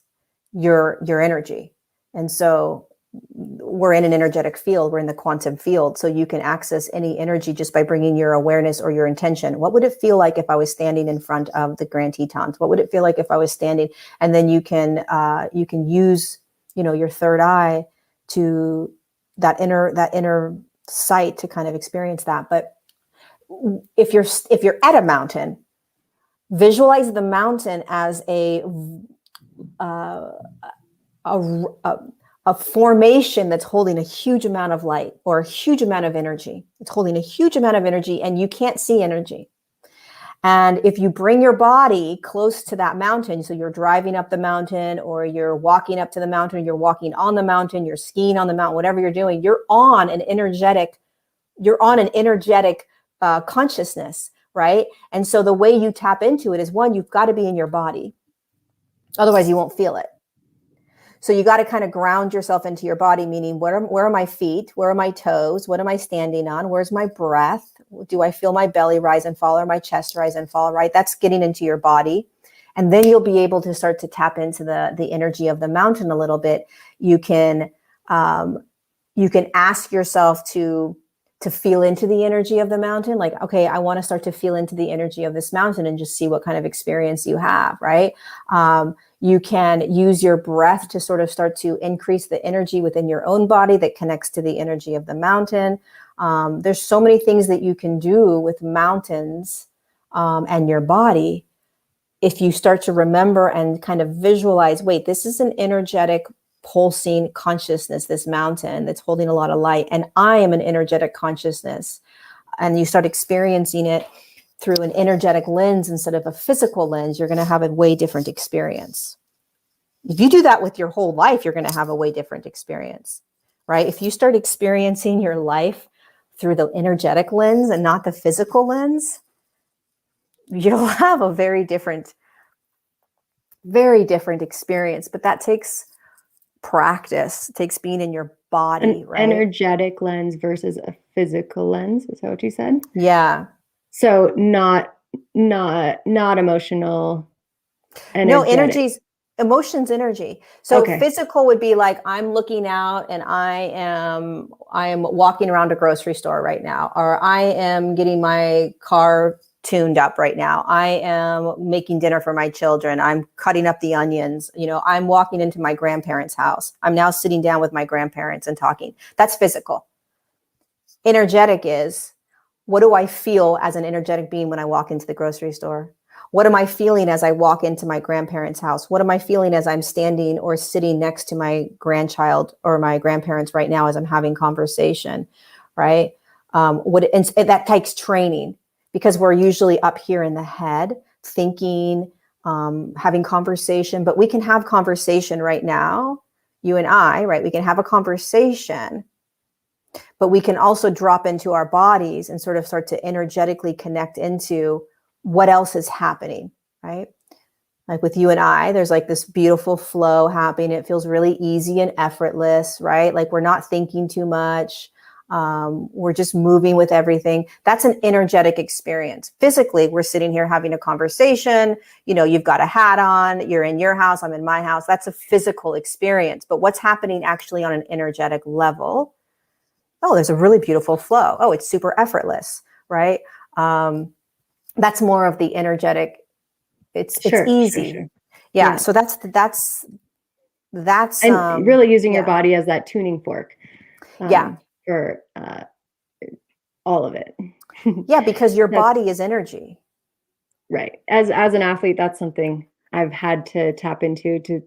your energy. And so we're in an energetic field. We're in the quantum field. So you can access any energy just by bringing your awareness or your intention. What would it feel like if I was standing in front of the Grand Tetons? What would it feel like if I was standing? And then you can use, your third eye to that inner sight to kind of experience that. But if you're at a mountain, visualize the mountain as a formation that's holding a huge amount of light or a huge amount of energy. It's holding a huge amount of energy and you can't see energy. And if you bring your body close to that mountain, so you're driving up the mountain or you're walking up to the mountain, you're walking on the mountain, you're skiing on the mountain, whatever you're doing, you're on an energetic you're on an energetic consciousness, right? And so the way you tap into it is, one, you've got to be in your body. Otherwise you won't feel it. So you got to kind of ground yourself into your body, meaning where are my feet? Where are my toes? What am I standing on? Where's my breath? Do I feel my belly rise and fall, or my chest rise and fall, right? That's getting into your body. And then you'll be able to start to tap into the energy of the mountain a little bit. You can ask yourself to feel into the energy of the mountain. Like, okay, I want to start to feel into the energy of this mountain and just see what kind of experience you have, right? You can use your breath to sort of start to increase the energy within your own body that connects to the energy of the mountain. There's so many things that you can do with mountains and your body if you start to remember and kind of visualize, wait, this is an energetic pulsing consciousness, this mountain that's holding a lot of light, and I am an energetic consciousness. And you start experiencing it through an energetic lens instead of a physical lens, you're going to have a way different experience. If you do that with your whole life, you're going to have a way different experience, right? If you start experiencing your life through the energetic lens and not the physical lens, you'll have a very different experience. But that takes practice. It takes being in your body, An right? energetic lens versus a physical lens. Is that what you said? Yeah. So not emotional. Energetic. Emotions, energy. So Okay. physical would be like, I'm looking out and I am walking around a grocery store right now, or I am getting my car tuned up right now. I am making dinner for my children. I'm cutting up the onions. I'm walking into my grandparents' house. I'm now sitting down with my grandparents and talking. That's physical. Energetic is, what do I feel as an energetic being when I walk into the grocery store? What am I feeling as I walk into my grandparents' house? What am I feeling as I'm standing or sitting next to my grandchild or my grandparents right now as I'm having conversation, right? And that takes training, because we're usually up here in the head thinking, having conversation, but we can have conversation right now, you and I, right? We can have a conversation, but we can also drop into our bodies and sort of start to energetically connect into what else is happening, right? Like with you and I, there's like this beautiful flow happening. It feels really easy and effortless, right? Like we're not thinking too much. We're just moving with everything. That's an energetic experience. Physically, we're sitting here having a conversation. You've got a hat on, you're in your house, I'm in my house. That's a physical experience. But what's happening actually on an energetic level? Oh, there's a really beautiful flow. Oh, it's super effortless, right? That's more of the energetic. It's easy. Sure. Yeah. So that's and really using your body as that tuning fork. For all of it. Yeah, because your body is energy. Right. As an athlete, that's something I've had to tap into to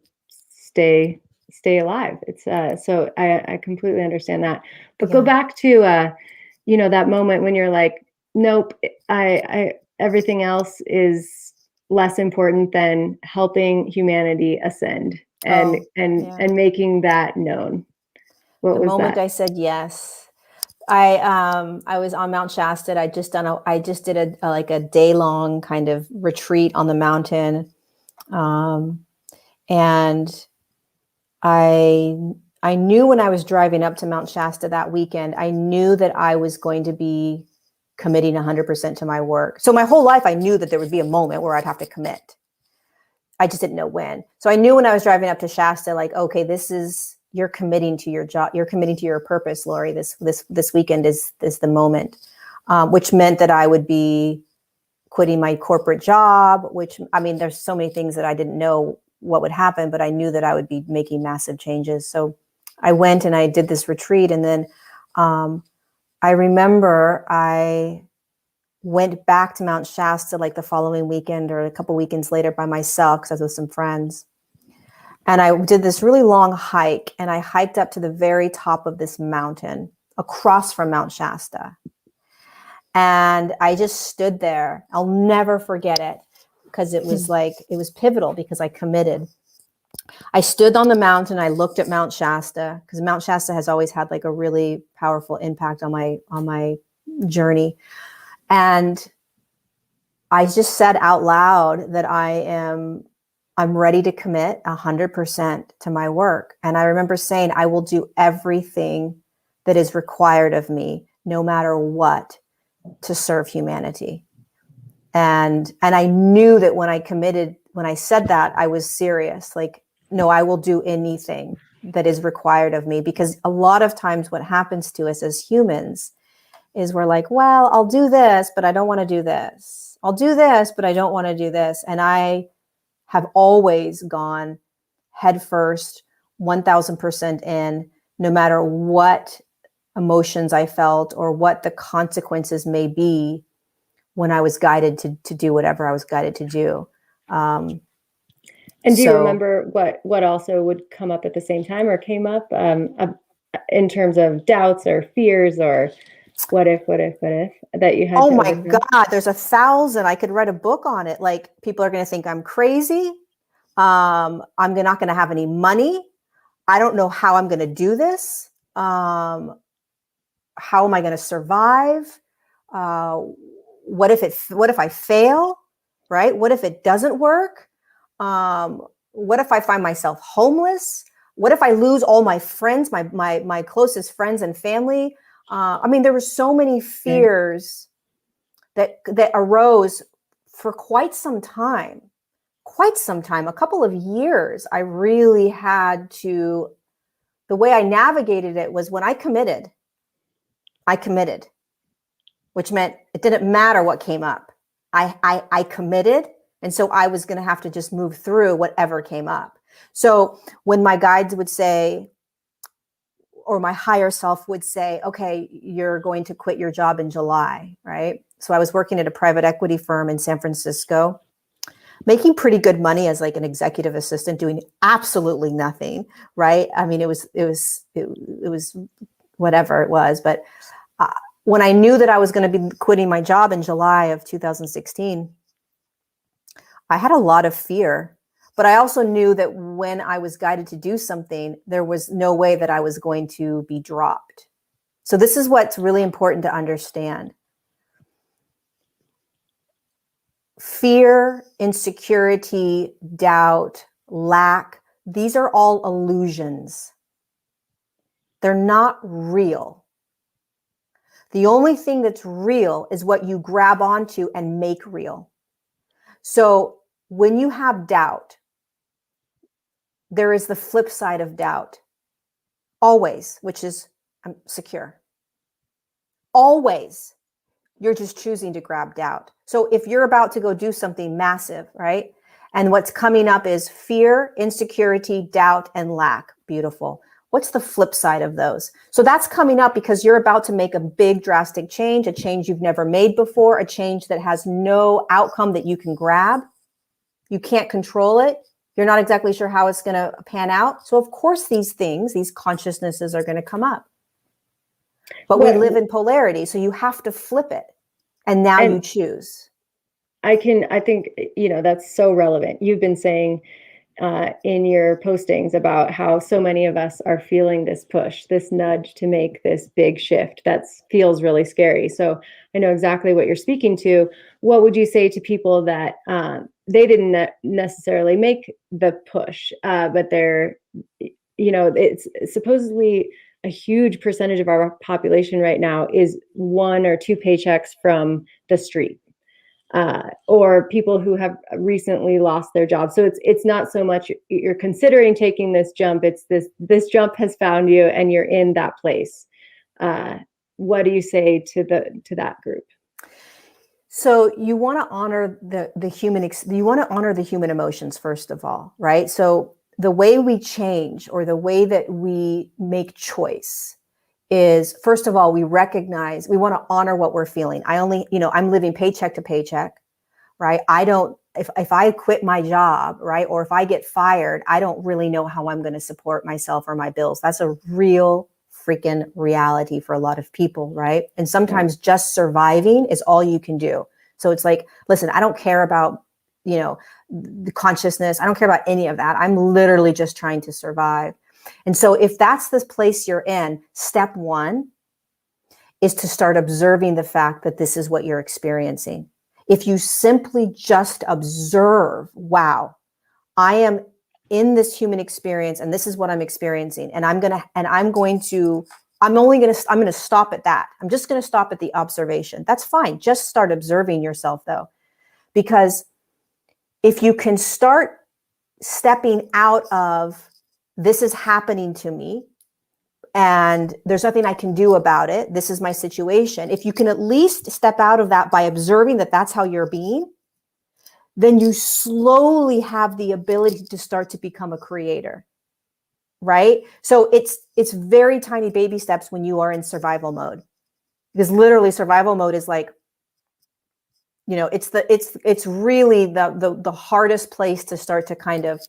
stay alive. It's so I completely understand that. But go back to that moment when you're like, nope, I everything else is less important than helping humanity ascend and making that known. What was that? The moment I said yes. I was on Mount Shasta. I just did a day-long kind of retreat on the mountain. And I knew when I was driving up to Mount Shasta that weekend, I knew that I was going to be committing 100% to my work. So my whole life, I knew that there would be a moment where I'd have to commit. I just didn't know when. So I knew when I was driving up to Shasta, like, okay, you're committing to your job. You're committing to your purpose, Lori. This weekend is the moment, which meant that I would be quitting my corporate job, there's so many things that I didn't know what would happen, but I knew that I would be making massive changes. So I went and I did this retreat. And then I remember I went back to Mount Shasta like the following weekend or a couple weekends later by myself, because I was with some friends. And I did this really long hike, and I hiked up to the very top of this mountain across from Mount Shasta. And I just stood there. I'll never forget it, because it was pivotal, because I committed I stood on the mountain. I looked at Mount Shasta, because Mount Shasta has always had like a really powerful impact on my journey. And I just said out loud that I'm ready to commit 100% to my work. And I remember saying, I will do everything that is required of me, no matter what, to serve humanity. And I knew that when I said that, I was serious. Like, no, I will do anything that is required of me, because a lot of times what happens to us as humans is we're like, well, I'll do this, but I don't want to do this. I'll do this, but I don't want to do this. And I have always gone headfirst, 1000% in, no matter what emotions I felt or what the consequences may be, when I was guided to do whatever I was guided to do. And do you remember what also would come up at the same time, or came up in terms of doubts or fears, or what if that you had oh to my overcome? God, there's 1,000. I could write a book on it. Like, people are going to think I'm crazy. I'm not going to have any money. I don't know how I'm going to do this. How am I going to survive? What if I fail? Right? What if it doesn't work? What if I find myself homeless? What if I lose all my friends, my closest friends and family? I mean, there were so many fears that arose for quite some time, a couple of years. I really had to, the way I navigated it was when I committed, which meant it didn't matter what came up. I committed. And so I was going to have to just move through whatever came up. So when my guides would say, or my higher self would say, okay, you're going to quit your job in July, right? So I was working at a private equity firm in San Francisco, making pretty good money as like an executive assistant, doing absolutely nothing, right? I mean, it was whatever it was. But when I knew that I was going to be quitting my job in July of 2016, I had a lot of fear. But I also knew that when I was guided to do something, there was no way that I was going to be dropped. So this is what's really important to understand. Fear, insecurity, doubt, lack, these are all illusions. They're not real. The only thing that's real is what you grab onto and make real. So when you have doubt, there is the flip side of doubt, always, which is I'm secure. Always, you're just choosing to grab doubt. So if you're about to go do something massive, right? And what's coming up is fear, insecurity, doubt, and lack. Beautiful. What's the flip side of those? So that's coming up because you're about to make a big drastic change, a change you've never made before, a change that has no outcome that you can grab. You can't control it. You're not exactly sure how it's going to pan out. So of course, these things, these consciousnesses are going to come up. But we live in polarity, so you have to flip it. And now you choose. I think, that's so relevant. You've been saying in your postings about how so many of us are feeling this push, this nudge to make this big shift that feels really scary. So I know exactly what you're speaking to. What would you say to people that they didn't necessarily make the push, but they're, it's supposedly a huge percentage of our population right now is 1 or 2 paychecks from the street. Or people who have recently lost their job. So it's not so much you're considering taking this jump. It's this jump has found you and you're in that place. What do you say to that group? So you want to honor the human. You want to honor the human emotions first of all, right? So the way we change or the way that we make choice is, first of all, we recognize, we want to honor what we're feeling. I'm living paycheck to paycheck, right? If I quit my job, right? Or if I get fired, I don't really know how I'm going to support myself or my bills. That's a real freaking reality for a lot of people, right? And sometimes just surviving is all you can do. So it's like, listen, I don't care about, the consciousness. I don't care about any of that. I'm literally just trying to survive. And so if that's the place you're in, step one is to start observing the fact that this is what you're experiencing. If you simply just observe, wow, I am in this human experience and this is what I'm experiencing. And I'm going to stop at that. I'm just going to stop at the observation. That's fine. Just start observing yourself though. Because if you can start stepping out of this is happening to me and there's nothing I can do about it, this is my situation. If you can at least step out of that by observing that that's how you're being, then you slowly have the ability to start to become a creator, right? So it's very tiny baby steps when you are in survival mode, because literally survival mode is like, it's really the hardest place to start to kind of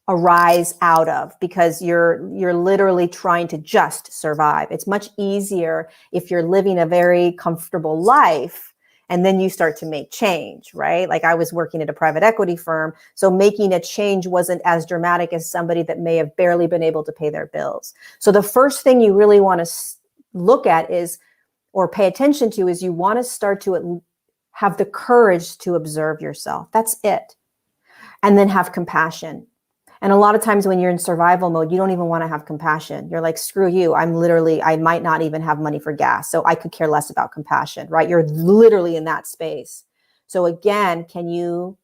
arise out of, because you're literally trying to just survive. It's much easier if you're living a very comfortable life and then you start to make change, right? Like I was working at a private equity firm, so making a change wasn't as dramatic as somebody that may have barely been able to pay their bills. So the first thing you really want to look at is, or pay attention to, is you want to start to have the courage to observe yourself. That's it. And then have compassion. And a lot of times when you're in survival mode, you don't even want to have compassion. You're like, screw you. I might not even have money for gas. So I could care less about compassion, right? You're literally in that space. So again, can you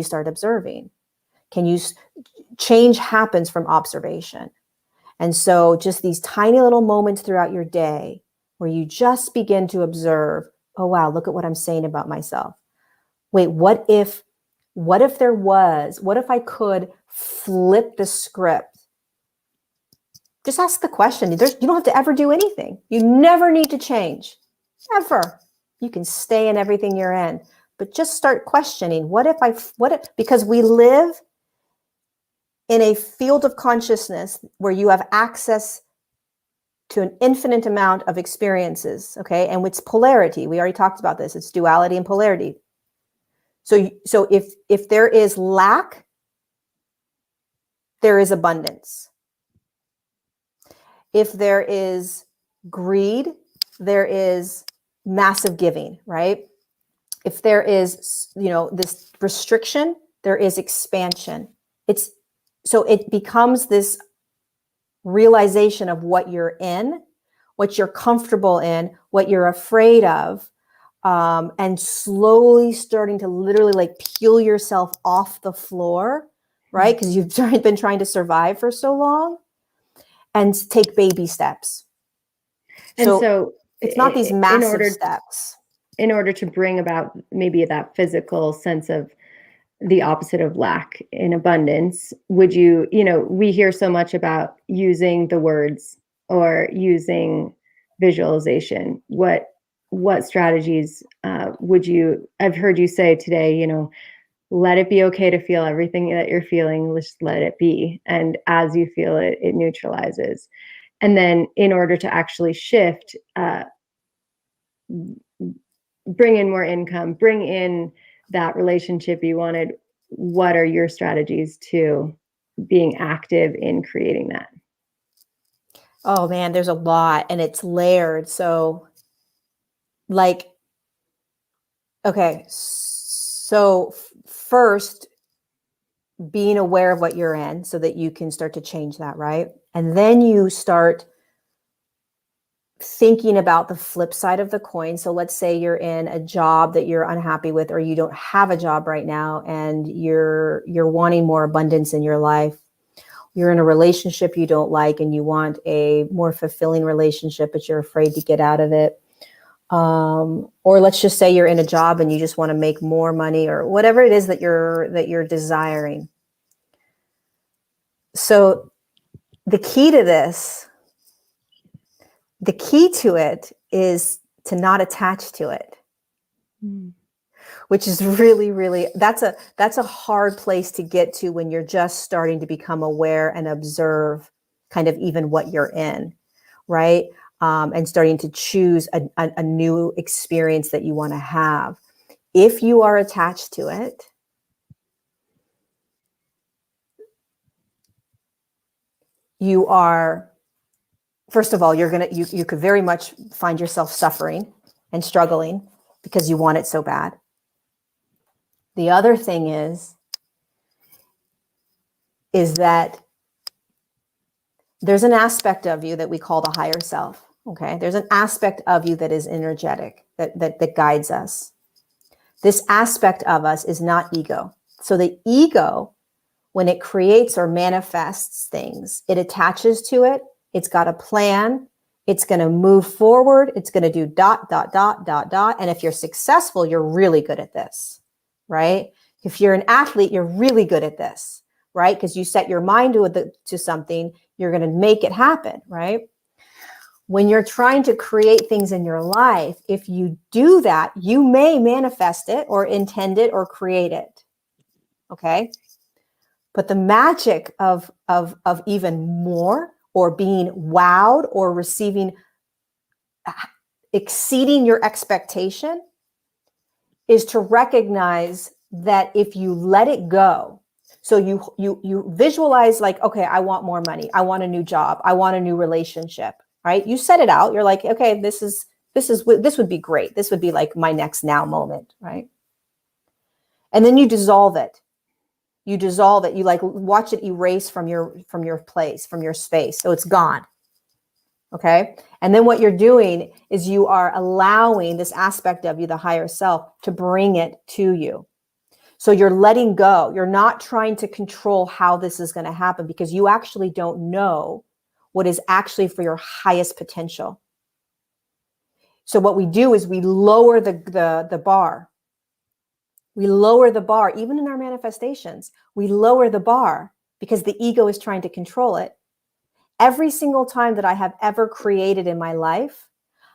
start observing? Change happens from observation. And so just these tiny little moments throughout your day where you just begin to observe, oh, wow, look at what I'm saying about myself. Wait, what if I could flip the script? Just ask the question. You don't have to ever do anything. You never need to change, ever. You can stay in everything you're in, but just start questioning. Because we live in a field of consciousness where you have access to an infinite amount of experiences, okay? And it's polarity. We already talked about this. It's duality and polarity. So if there is lack, there is abundance. If there is greed, there is massive giving, right? If there is, this restriction, there is expansion. So it becomes this realization of what you're in, what you're comfortable in, what you're afraid of, and slowly starting to literally like peel yourself off the floor, right? Because you've been trying to survive for so long, and take baby steps. And so it's not these massive steps. In order to bring about maybe that physical sense of the opposite of lack in abundance, would you, we hear so much about using the words or using visualization. What strategies I've heard you say today, let it be okay to feel everything that you're feeling, just let it be. And as you feel it, it neutralizes. And then in order to actually shift, bring in more income, bring in that relationship you wanted, what are your strategies to being active in creating that? Oh man, there's a lot and it's layered. So okay. So first, being aware of what you're in so that you can start to change that, right? And then you start thinking about the flip side of the coin. So let's say you're in a job that you're unhappy with, or you don't have a job right now and you're wanting more abundance in your life. You're in a relationship you don't like and you want a more fulfilling relationship, but you're afraid to get out of it. Or let's just say you're in a job and you just want to make more money, or whatever it is that you're desiring. So the key to it is to not attach to it, which is really, really, that's a hard place to get to when you're just starting to become aware and observe kind of even what you're in, right? And starting to choose a new experience that you want to have. If you are attached to it, you are, first of all, you could very much find yourself suffering and struggling because you want it so bad. The other thing is that there's an aspect of you that we call the higher self. Okay. There's an aspect of you that is energetic, that guides us. This aspect of us is not ego. So the ego, when it creates or manifests things, it attaches to it. It's got a plan. It's going to move forward. It's going to do ... And if you're successful, you're really good at this, right? If you're an athlete, you're really good at this, right? Because you set your mind to something, you're going to make it happen, right? When you're trying to create things in your life, if you do that, you may manifest it or intend it or create it. Okay. But the magic of even more, or being wowed, or receiving, exceeding your expectation, is to recognize that if you let it go, so you visualize like, okay, I want more money, I want a new job, I want a new relationship, right? You set it out. You're like, okay, this would be great. This would be like my next now moment, right? And then you dissolve it. You dissolve it. You like watch it erase from your place, from your space. So it's gone. Okay. And then what you're doing is you are allowing this aspect of you, the higher self, to bring it to you. So you're letting go. You're not trying to control how this is going to happen, because you actually don't know what is actually for your highest potential. So what we do is we lower the bar. We lower the bar, even in our manifestations. We lower the bar because the ego is trying to control it. Every single time that I have ever created in my life,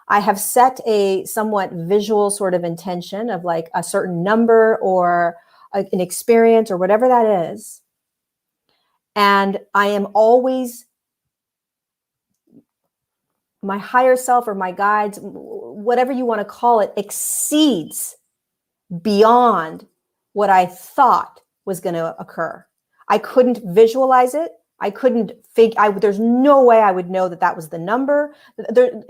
I have set a somewhat visual sort of intention of like a certain number or an experience or whatever that is. And I am always, my higher self or my guides, whatever you want to call it, exceeds beyond what I thought was going to occur. I couldn't visualize it. I couldn't there's no way I would know that was the number. And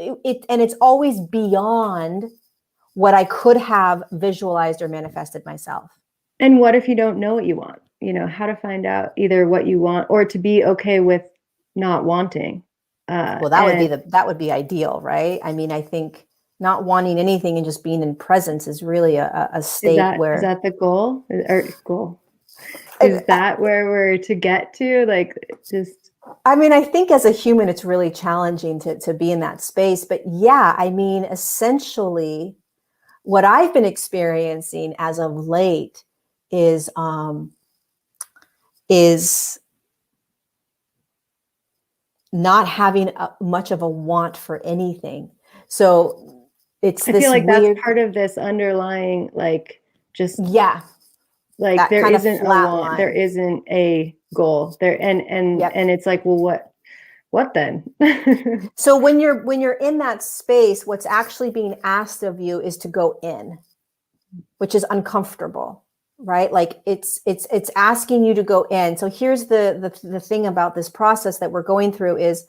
it's always beyond what I could have visualized or manifested myself. And what if you don't know what you want? You know, how to find out either what you want or to be okay with not wanting. Well, that would be ideal, right? I mean, I think not wanting anything and just being in presence is really a state where... Is that the goal? Is that where we're to get to? Like, just... I mean, I think as a human, it's really challenging to be in that space. But yeah, I mean, essentially, what I've been experiencing as of late is not having much of a want for anything. So it's this I feel like weird... that's part of this underlying, like, just... Yeah. Like there isn't a want, there isn't a goal there. And it's like, well, what then? So when you're in that space, what's actually being asked of you is to go in, which is uncomfortable, right? Like it's asking you to go in. So here's the thing about this process that we're going through is,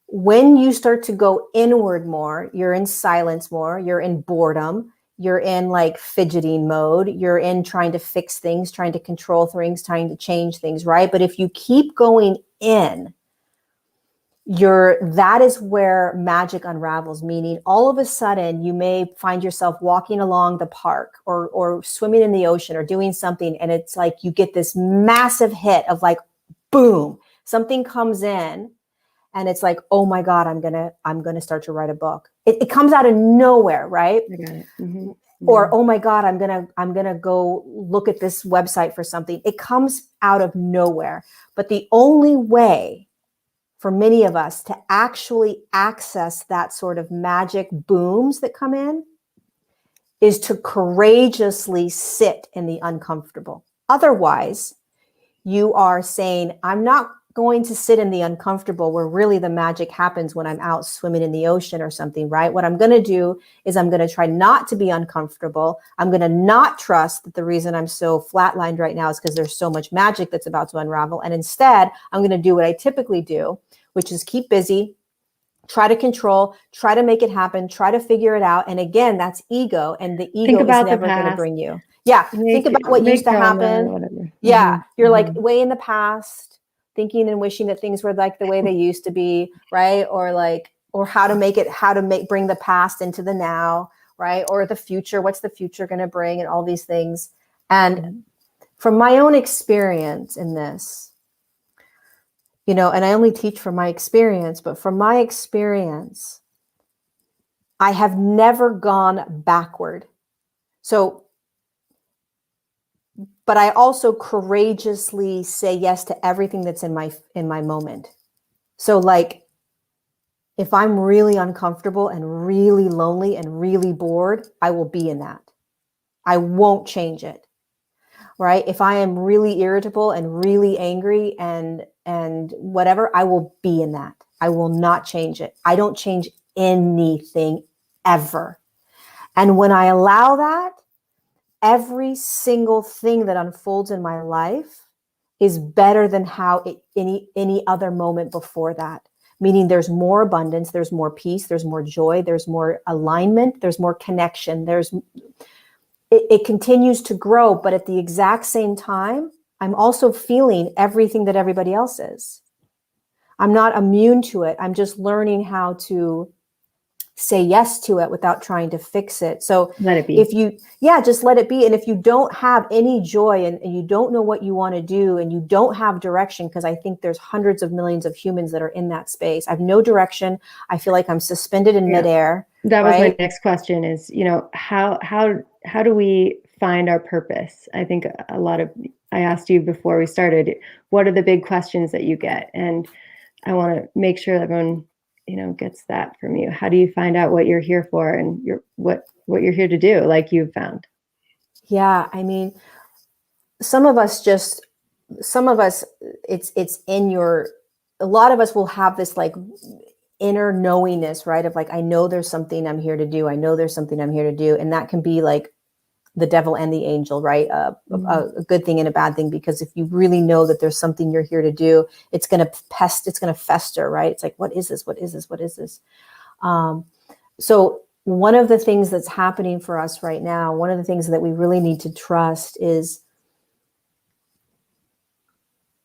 when you start to go inward more, you're in silence more, you're in boredom, you're in like fidgeting mode, you're in trying to fix things, trying to control things, trying to change things, right? But if you keep going in, that is where magic unravels, meaning all of a sudden you may find yourself walking along the park or swimming in the ocean or doing something, and it's like you get this massive hit of like, boom, something comes in. And it's like, oh my God, I'm gonna start to write a book. It comes out of nowhere, right? I got it. Mm-hmm. Mm-hmm. Or, oh my God, I'm gonna go look at this website for something. It comes out of nowhere. But the only way for many of us to actually access that sort of magic booms that come in is to courageously sit in the uncomfortable. Otherwise, you are saying, I'm not going to sit in the uncomfortable where really the magic happens when I'm out swimming in the ocean or something, right? What I'm going to do is I'm going to try not to be uncomfortable. I'm going to not trust that the reason I'm so flatlined right now is because there's so much magic that's about to unravel. And instead, I'm going to do what I typically do, which is keep busy, try to control, try to make it happen, try to figure it out. And again, that's ego. And the Think ego is about the never going to past, bring you. Yeah. Think about what used make to drama or happen. whatever. Yeah. You're like Mm-hmm. way in the past, thinking and wishing that things were like the way they used to be, right? Or like, or how to bring the past into the now, right? Or the future, what's the future going to bring, and all these things. And from my own experience in this, you know, and I only teach from my experience, but from my experience, I have never gone backward. So, but I also courageously say yes to everything that's in my moment. So like, if I'm really uncomfortable and really lonely and really bored, I will be in that. I won't change it. Right? If I am really irritable and really angry and whatever, I will be in that. I will not change it. I don't change anything ever. And when I allow that, every single thing that unfolds in my life is better than how any other moment before that. Meaning there's more abundance, there's more peace, there's more joy, there's more alignment, there's more connection, it continues to grow, but at the exact same time, I'm also feeling everything that everybody else is. I'm not immune to it. I'm just learning how to say yes to it without trying to fix it. So let it be. Just let it be. And if you don't have any joy and you don't know what you want to do and you don't have direction, because I think there's hundreds of millions of humans that are in that space. I have no direction. I feel like I'm suspended in midair. That was right? my next question is, you know, how do we find our purpose? I think I asked you before we started, what are the big questions that you get? And I want to make sure that everyone, you know, gets that from you. How do you find out what you're here for and what you're here to do, like you've found? Yeah, I mean, some of us, it's in your, a lot of us will have this like inner knowingness, right? Of like, I know there's something I'm here to do. I know there's something I'm here to do. And that can be like the devil and the angel, right? A good thing and a bad thing, because if you really know that there's something you're here to do, it's going to fester, right? It's like, what is this? What is this? What is this? So one of the things that's happening for us right now, one of the things that we really need to trust is,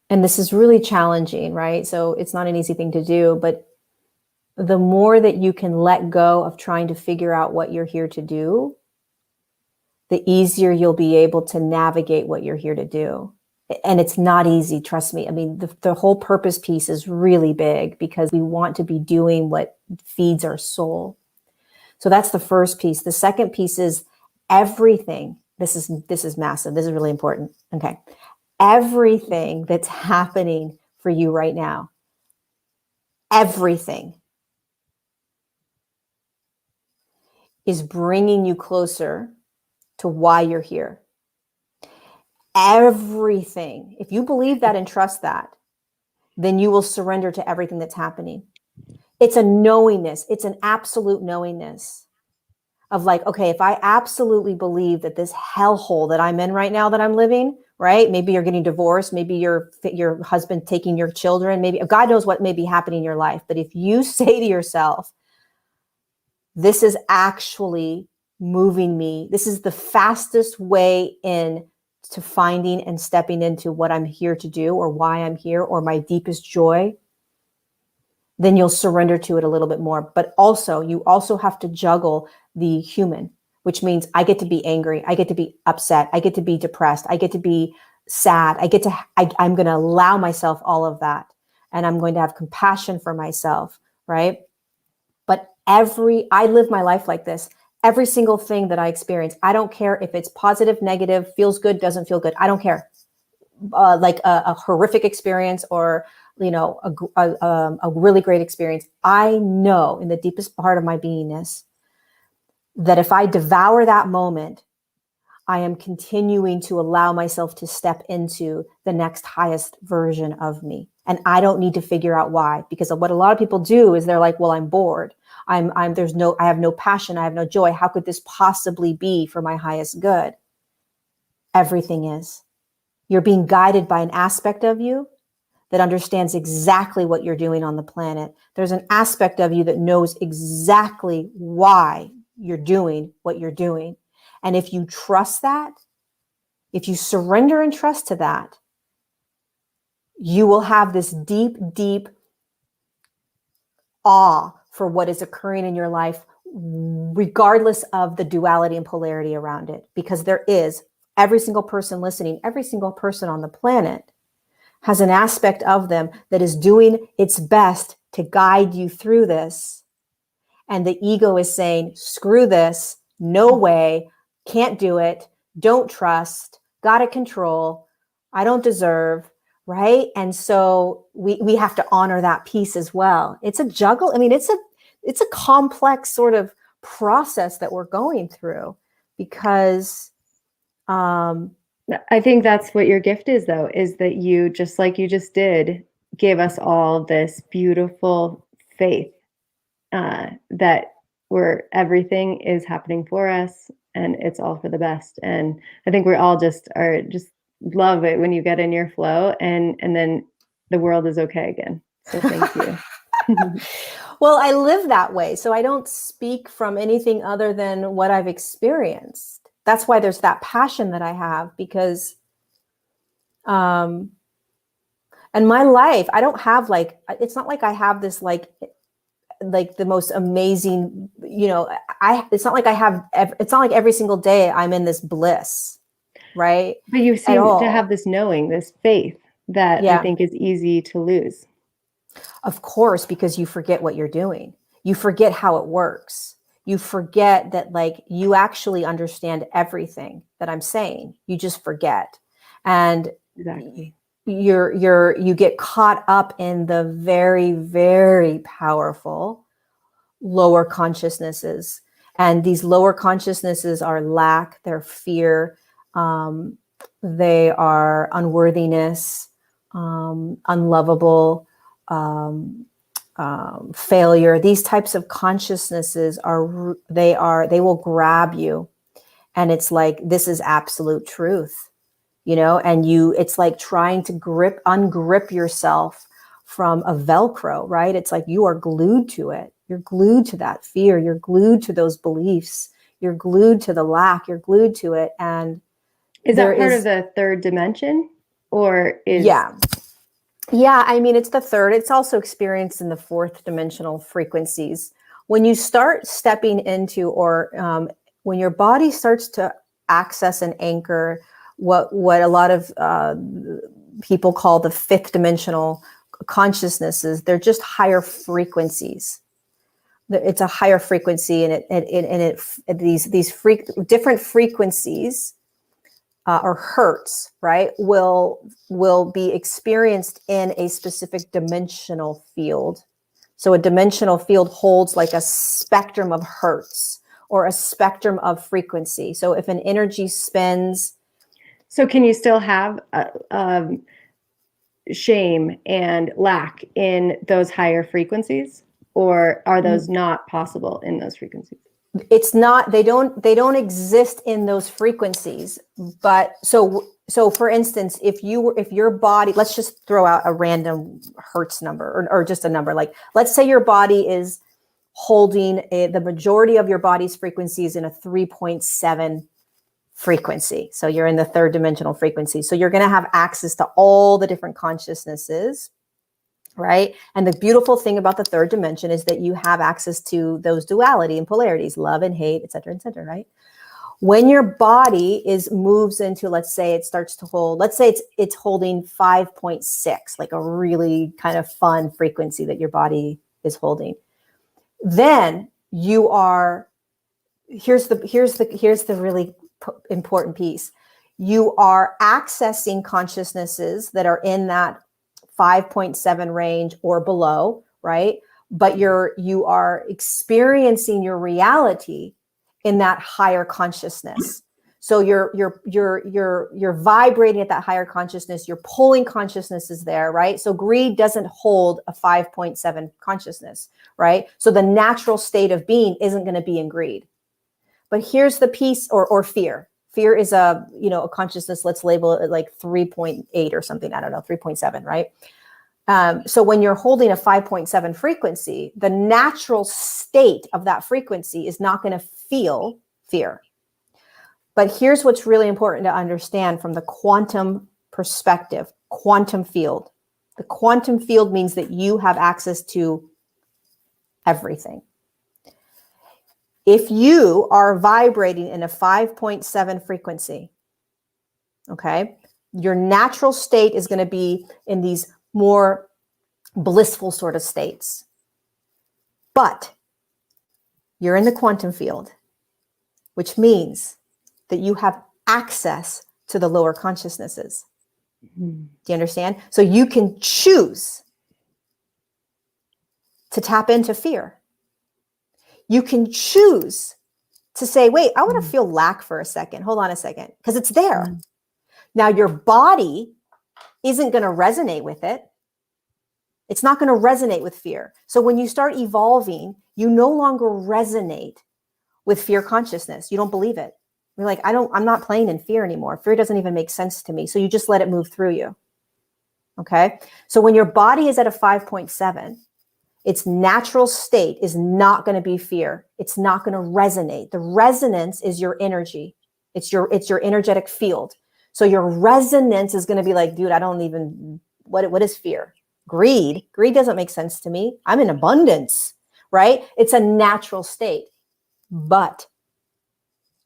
and this is really challenging, right? So it's not an easy thing to do, but the more that you can let go of trying to figure out what you're here to do, the easier you'll be able to navigate what you're here to do. And it's not easy, trust me. I mean, the whole purpose piece is really big because we want to be doing what feeds our soul. So that's the first piece. The second piece is everything. This is massive. This is really important. Okay. Everything that's happening for you right now, everything is bringing you closer to why you're here. Everything. If you believe that and trust that, then you will surrender to everything that's happening. It's a knowingness. It's an absolute knowingness of like, okay, if I absolutely believe that this hellhole that I'm in right now, that I'm living, right? Maybe you're getting divorced. Maybe your husband taking your children. Maybe God knows what may be happening in your life. But if you say to yourself, this is actually moving me, this is the fastest way in to finding and stepping into what I'm here to do or why I'm here or my deepest joy, then you'll surrender to it a little bit more. But also, you also have to juggle the human, which means I get to be angry. I get to be upset. I get to be depressed. I get to be sad. I'm going to allow myself all of that. And I'm going to have compassion for myself, right? But I live my life like this. Every single thing that I experience, I don't care if it's positive, negative, feels good, doesn't feel good. I don't care. Like a horrific experience or, you know, a really great experience. I know in the deepest part of my beingness that if I devour that moment, I am continuing to allow myself to step into the next highest version of me. And I don't need to figure out why, because what a lot of people do is they're like, well, I'm bored. I have no passion. I have no joy. How could this possibly be for my highest good? Everything is. You're being guided by an aspect of you that understands exactly what you're doing on the planet. There's an aspect of you that knows exactly why you're doing what you're doing. And if you trust that, if you surrender and trust to that, you will have this deep, deep awe for what is occurring in your life, regardless of the duality and polarity around it. Because there is, every single person listening, every single person on the planet has an aspect of them that is doing its best to guide you through this. And the ego is saying, screw this, no way, can't do it, don't trust, gotta control, I don't deserve, right? And so we have to honor that piece as well. It's a juggle. I mean, it's a complex sort of process that we're going through, because I think that's what your gift is, though, is that you, just like you just did, gave us all this beautiful faith that everything is happening for us and it's all for the best. And I think we all just love it when you get in your flow, and then the world is okay again. So thank you. Well, I live that way, so I don't speak from anything other than what I've experienced. That's why there's that passion that I have, because and my life, I don't have like, it's not like I have this like the most amazing, it's not like it's not like every single day I'm in this bliss, right? But you seem to have this knowing, this faith that I think is easy to lose. Of course, because you forget what you're doing. You forget how it works. You forget that, like, you actually understand everything that I'm saying. You just forget. And exactly, you get caught up in the very, very powerful lower consciousnesses. And these lower consciousnesses are lack, they're fear, they are unworthiness, unlovable, failure. These types of consciousnesses they will grab you, and it's like, this is absolute truth, and it's like trying to ungrip yourself from a Velcro, right? It's like you are glued to it. You're glued to that fear. You're glued to those beliefs. You're glued to the lack. You're glued to it. And is that part of the third dimension, or is? Yeah, I mean, it's the third. It's also experienced in the fourth dimensional frequencies. When you start stepping into, or when your body starts to access and anchor what a lot of people call the fifth dimensional consciousnesses, they're just higher frequencies. It's a higher frequency, and these different frequencies or hertz, right, will be experienced in a specific dimensional field. So a dimensional field holds like a spectrum of hertz or a spectrum of frequency. So if an energy spins. So can you still have shame and lack in those higher frequencies, or are those not possible in those frequencies? It's not, they don't exist in those frequencies. But so for instance, if your body, let's just throw out a random hertz number, or just a number, like, let's say your body is holding the majority of your body's frequencies in a 3.7 frequency. So you're in the third dimensional frequency. So you're going to have access to all the different consciousnesses, right? And the beautiful thing about the third dimension is that you have access to those duality and polarities, love and hate, et cetera, right? When your body moves into, let's say it starts to hold, let's say it's holding 5.6, like a really kind of fun frequency that your body is holding. Then you are, here's the really important piece. You are accessing consciousnesses that are in that 5.7 range or below, right? But you are experiencing your reality in that higher consciousness. So you're vibrating at that higher consciousness. You're pulling consciousnesses there, right? So greed doesn't hold a 5.7 consciousness, right? So the natural state of being isn't going to be in greed. But here's the piece, or fear. Fear is a consciousness. Let's label it like 3.8 or something. I don't know, 3.7, right? So when you're holding a 5.7 frequency, the natural state of that frequency is not going to feel fear. But here's what's really important to understand from the quantum perspective, quantum field. The quantum field means that you have access to everything. If you are vibrating in a 5.7 frequency, okay, your natural state is going to be in these more blissful sort of states. But you're in the quantum field, which means that you have access to the lower consciousnesses. Mm-hmm. Do you understand? So you can choose to tap into fear. You can choose to say, wait, I want to feel lack for a second. Hold on a second, because it's there. Mm-hmm. Now your body isn't going to resonate with it. It's not going to resonate with fear. So when you start evolving, you no longer resonate with fear consciousness. You don't believe it. You're like, I'm not playing in fear anymore. Fear doesn't even make sense to me. So you just let it move through you. Okay. So when your body is at a 5.7, its natural state is not going to be fear. It's not going to resonate. The resonance is your energy. It's your energetic field. So your resonance is going to be like, dude, I don't even, what is fear? Greed. Greed doesn't make sense to me. I'm in abundance, right? It's a natural state, but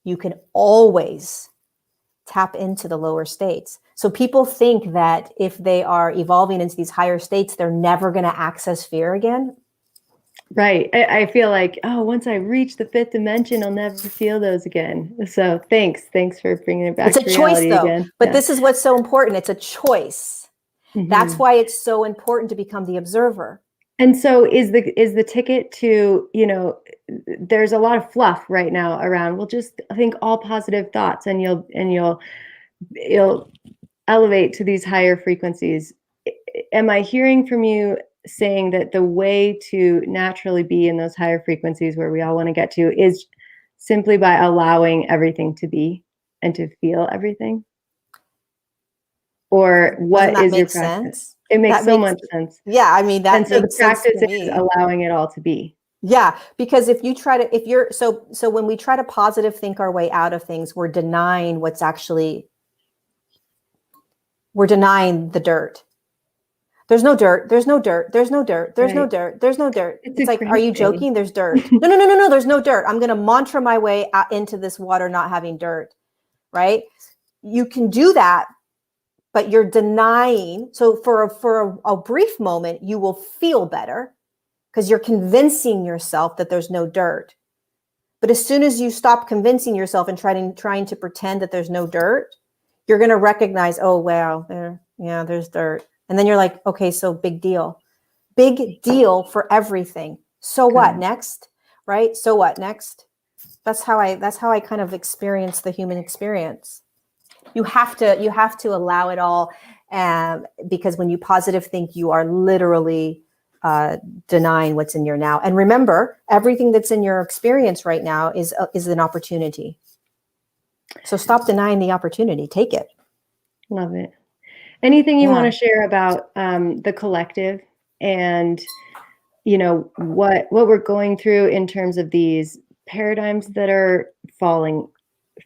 you can always tap into the lower states. So people think that if they are evolving into these higher states, they're never going to access fear again. Right. I feel like, once I reach the fifth dimension, I'll never feel those again. So thanks for bringing it back to reality. It's a choice though, again. But this is what's so important. It's a choice. Mm-hmm. That's why it's so important to become the observer. And so is the ticket to, there's a lot of fluff right now around, well, just think all positive thoughts and you'll elevate to these higher frequencies. Am I hearing from you saying that the way to naturally be in those higher frequencies where we all want to get to is simply by allowing everything to be and to feel everything? Or what is your practice? Sense? It makes so much sense. Yeah, I mean, that so makes the practice sense to me. is allowing it all to be. Yeah, because so when we try to positive think our way out of things, we're denying the dirt. There's no dirt. There's no dirt. There's no dirt. There's no dirt. There's no dirt. It's like, are you joking? There's dirt. No. There's no dirt. I'm going to mantra my way out into this water not having dirt, right? You can do that, but you're denying. So for a brief moment, you will feel better because you're convincing yourself that there's no dirt. But as soon as you stop convincing yourself and trying to pretend that there's no dirt, you're going to recognize, oh, wow, there's dirt. And then you're like, okay, so big deal for everything. So what next? Right? So what next? That's how I kind of experience the human experience. You have to allow it all. Because when you positive think, you are literally denying what's in your now. And remember, everything that's in your experience right now is an opportunity. So stop denying the opportunity. Take it. Love it. Anything you want to share about the collective and, what we're going through in terms of these paradigms that are falling,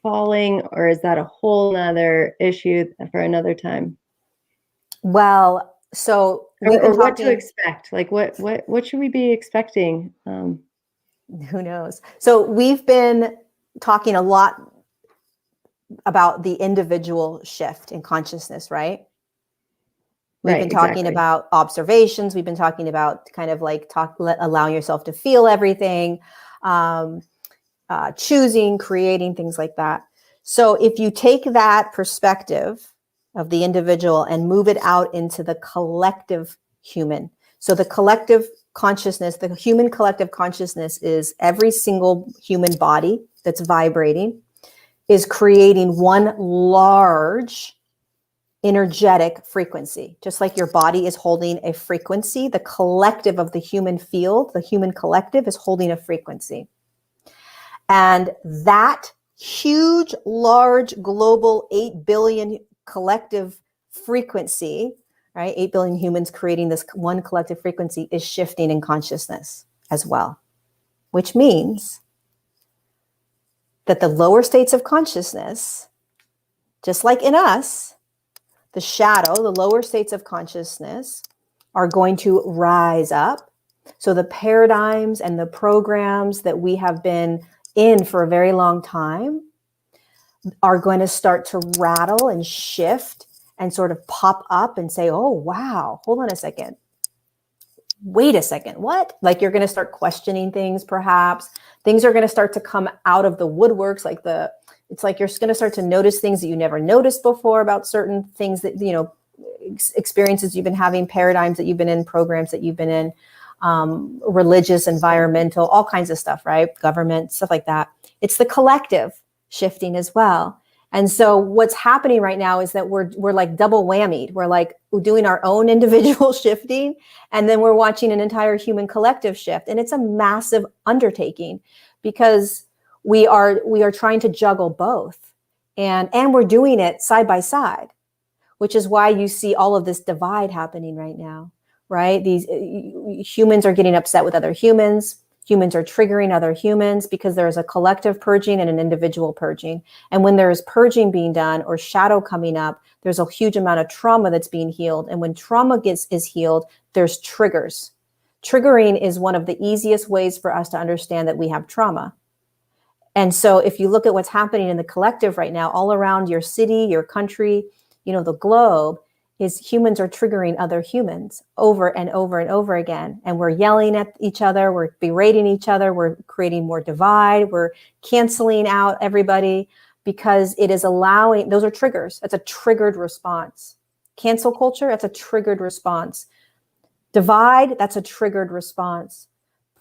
or is that a whole nother issue for another time? Well, so or what to expect? Like what should we be expecting? Who knows? So we've been talking a lot about the individual shift in consciousness, right? We've been talking about observations. We've been talking about kind of like allowing yourself to feel everything, choosing, creating, things like that. So if you take that perspective of the individual and move it out into the collective human. So the collective consciousness, the human collective consciousness is every single human body that's vibrating. is creating one large energetic frequency. Just like your body is holding a frequency, the collective of the human field, the human collective is holding a frequency. And that huge, large, global 8 billion collective frequency, right? 8 billion humans creating this one collective frequency is shifting in consciousness as well, which means that the lower states of consciousness, just like in us, the shadow, the lower states of consciousness are going to rise up. So the paradigms and the programs that we have been in for a very long time are going to start to rattle and shift and sort of pop up and say, oh, wow, hold on a second. Wait a second, what? Like you're going to start questioning things, perhaps. Things are going to start to come out of the woodworks, it's like you're going to start to notice things that you never noticed before about certain things that, experiences you've been having, paradigms that you've been in, programs that you've been in, religious, environmental, all kinds of stuff, right? Government, stuff like that. It's the collective shifting as well. And so what's happening right now is that we're like double whammied. We're like doing our own individual shifting, and then we're watching an entire human collective shift. And it's a massive undertaking because we are trying to juggle both, and we're doing it side by side, which is why you see all of this divide happening right now, right? These humans are getting upset with other humans. Humans are triggering other humans because there is a collective purging and an individual purging. And when there is purging being done or shadow coming up, there's a huge amount of trauma that's being healed. And when trauma is healed, there's triggers. Triggering is one of the easiest ways for us to understand that we have trauma. And so if you look at what's happening in the collective right now, all around your city, your country, the globe, is humans are triggering other humans over and over and over again. And we're yelling at each other, we're berating each other, we're creating more divide, we're canceling out everybody because it is allowing, those are triggers. That's a triggered response. Cancel culture, that's a triggered response. Divide, that's a triggered response.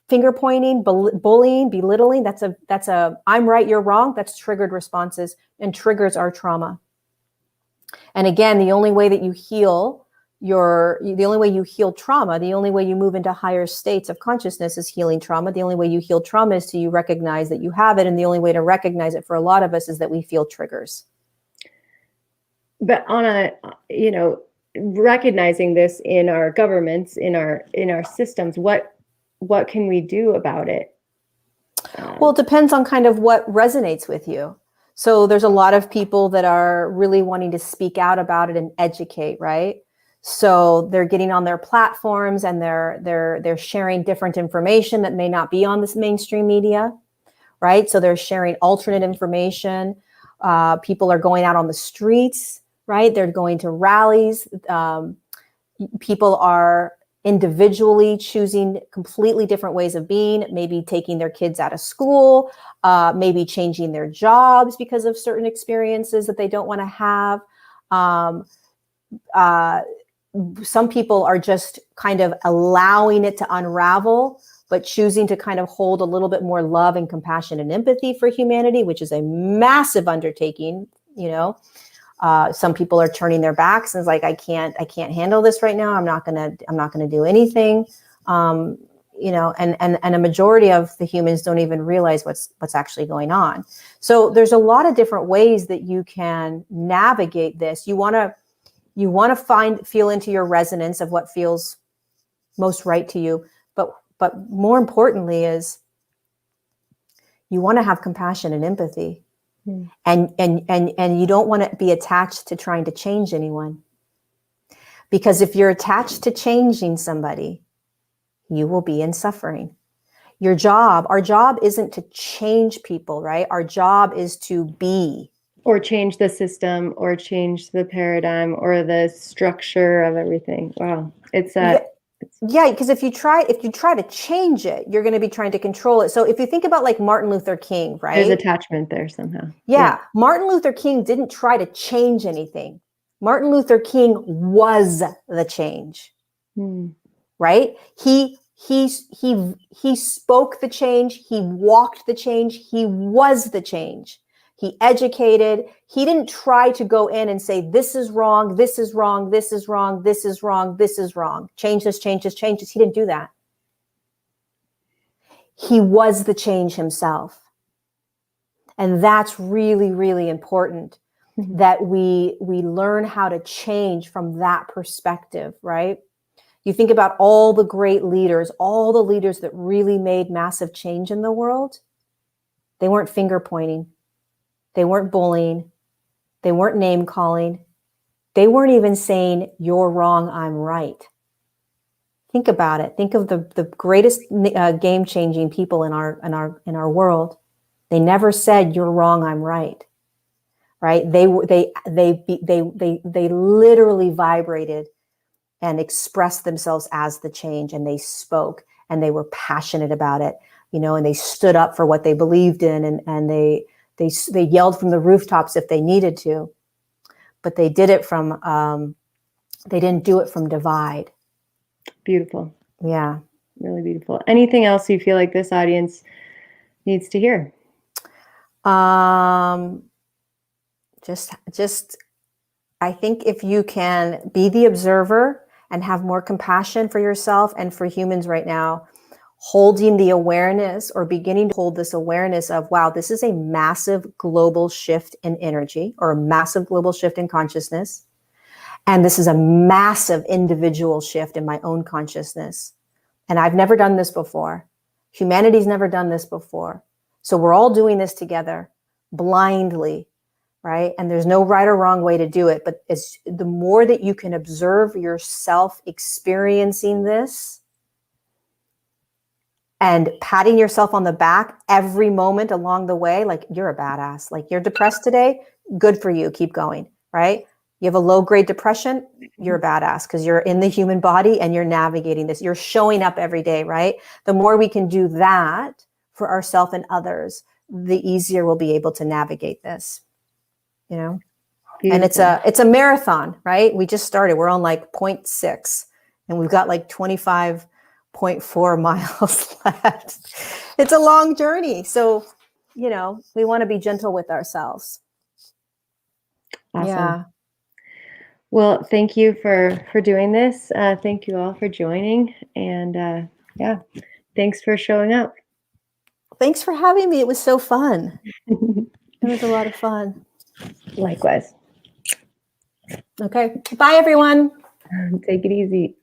Finger pointing, bullying, belittling, that's a I'm right, you're wrong, that's triggered responses, and triggers are trauma. And again, the only way that you heal the only way you heal trauma, the only way you move into higher states of consciousness is healing trauma. The only way you heal trauma is to you recognize that you have it. And the only way to recognize it for a lot of us is that we feel triggers. But on recognizing this in our governments, in our systems, what can we do about it? Well, it depends on kind of what resonates with you. So there's a lot of people that are really wanting to speak out about it and educate, right? So they're getting on their platforms and they're sharing different information that may not be on this mainstream media, right? So they're sharing alternate information. People are going out on the streets, right? They're going to rallies. People are individually choosing completely different ways of being, maybe taking their kids out of school, maybe changing their jobs because of certain experiences that they don't want to have. Some people are just kind of allowing it to unravel, but choosing to kind of hold a little bit more love and compassion and empathy for humanity, which is a massive undertaking, Some people are turning their backs and it's like, I can't handle this right now. I'm not gonna do anything. And a majority of the humans don't even realize what's actually going on. So there's a lot of different ways that you can navigate this. You want to feel into your resonance of what feels most right to you. But more importantly is you want to have compassion and empathy. And you don't want to be attached to trying to change anyone. Because if you're attached to changing somebody, you will be in suffering. Our job isn't to change people, right? Our job is to be. Or change the system, or change the paradigm, or the structure of everything. Wow. Yeah, because if you try to change it, you're going to be trying to control it. So if you think about like Martin Luther King, right? There's attachment there somehow. Yeah. Martin Luther King didn't try to change anything. Martin Luther King was the change, right? He spoke the change. He walked the change. He was the change. He educated. He didn't try to go in and say, this is wrong, this is wrong, this is wrong, this is wrong, this is wrong. Change this, change this, change this. He didn't do that. He was the change himself. And that's really, really important, that we learn how to change from that perspective, right? You think about all the great leaders, all the leaders that really made massive change in the world. They weren't finger pointing. They weren't bullying. They weren't name calling. They weren't even saying, you're wrong, I'm right. Think about it. Think of the greatest game-changing people in our world. They never said, you're wrong, I'm right. Right? They literally vibrated and expressed themselves as the change, and they spoke, and they were passionate about it, you know, and they stood up for what they believed in, and they yelled from the rooftops if they needed to, but they did it from, they didn't do it from divide. Beautiful. Yeah. Really beautiful. Anything else you feel like this audience needs to hear? Just, I think if you can be the observer and have more compassion for yourself and for humans right now, holding the awareness or beginning to hold this awareness of, wow, this is a massive global shift in energy or a massive global shift in consciousness. And this is a massive individual shift in my own consciousness. And I've never done this before. Humanity's never done this before. So we're all doing this together blindly, right? And there's no right or wrong way to do it. But it's the more that you can observe yourself experiencing this and patting yourself on the back every moment along the way, like, you're a badass. Like, you're depressed today, good for you, keep going, right? You have a low-grade depression, you're a badass because you're in the human body and you're navigating this. You're showing up every day, right? The more we can do that for ourselves and others, the easier we'll be able to navigate this, you know? Beautiful. And it's a marathon, right? We just started. We're on like 0.6 and we've got like 25.4 miles left. It's a long journey. So, you know, we want to be gentle with ourselves. Awesome. Yeah. Well, thank you for doing this. Thank you all for joining. And yeah, thanks for showing up. Thanks for having me. It was so fun. It was a lot of fun. Likewise. Okay. Bye, everyone. Take it easy.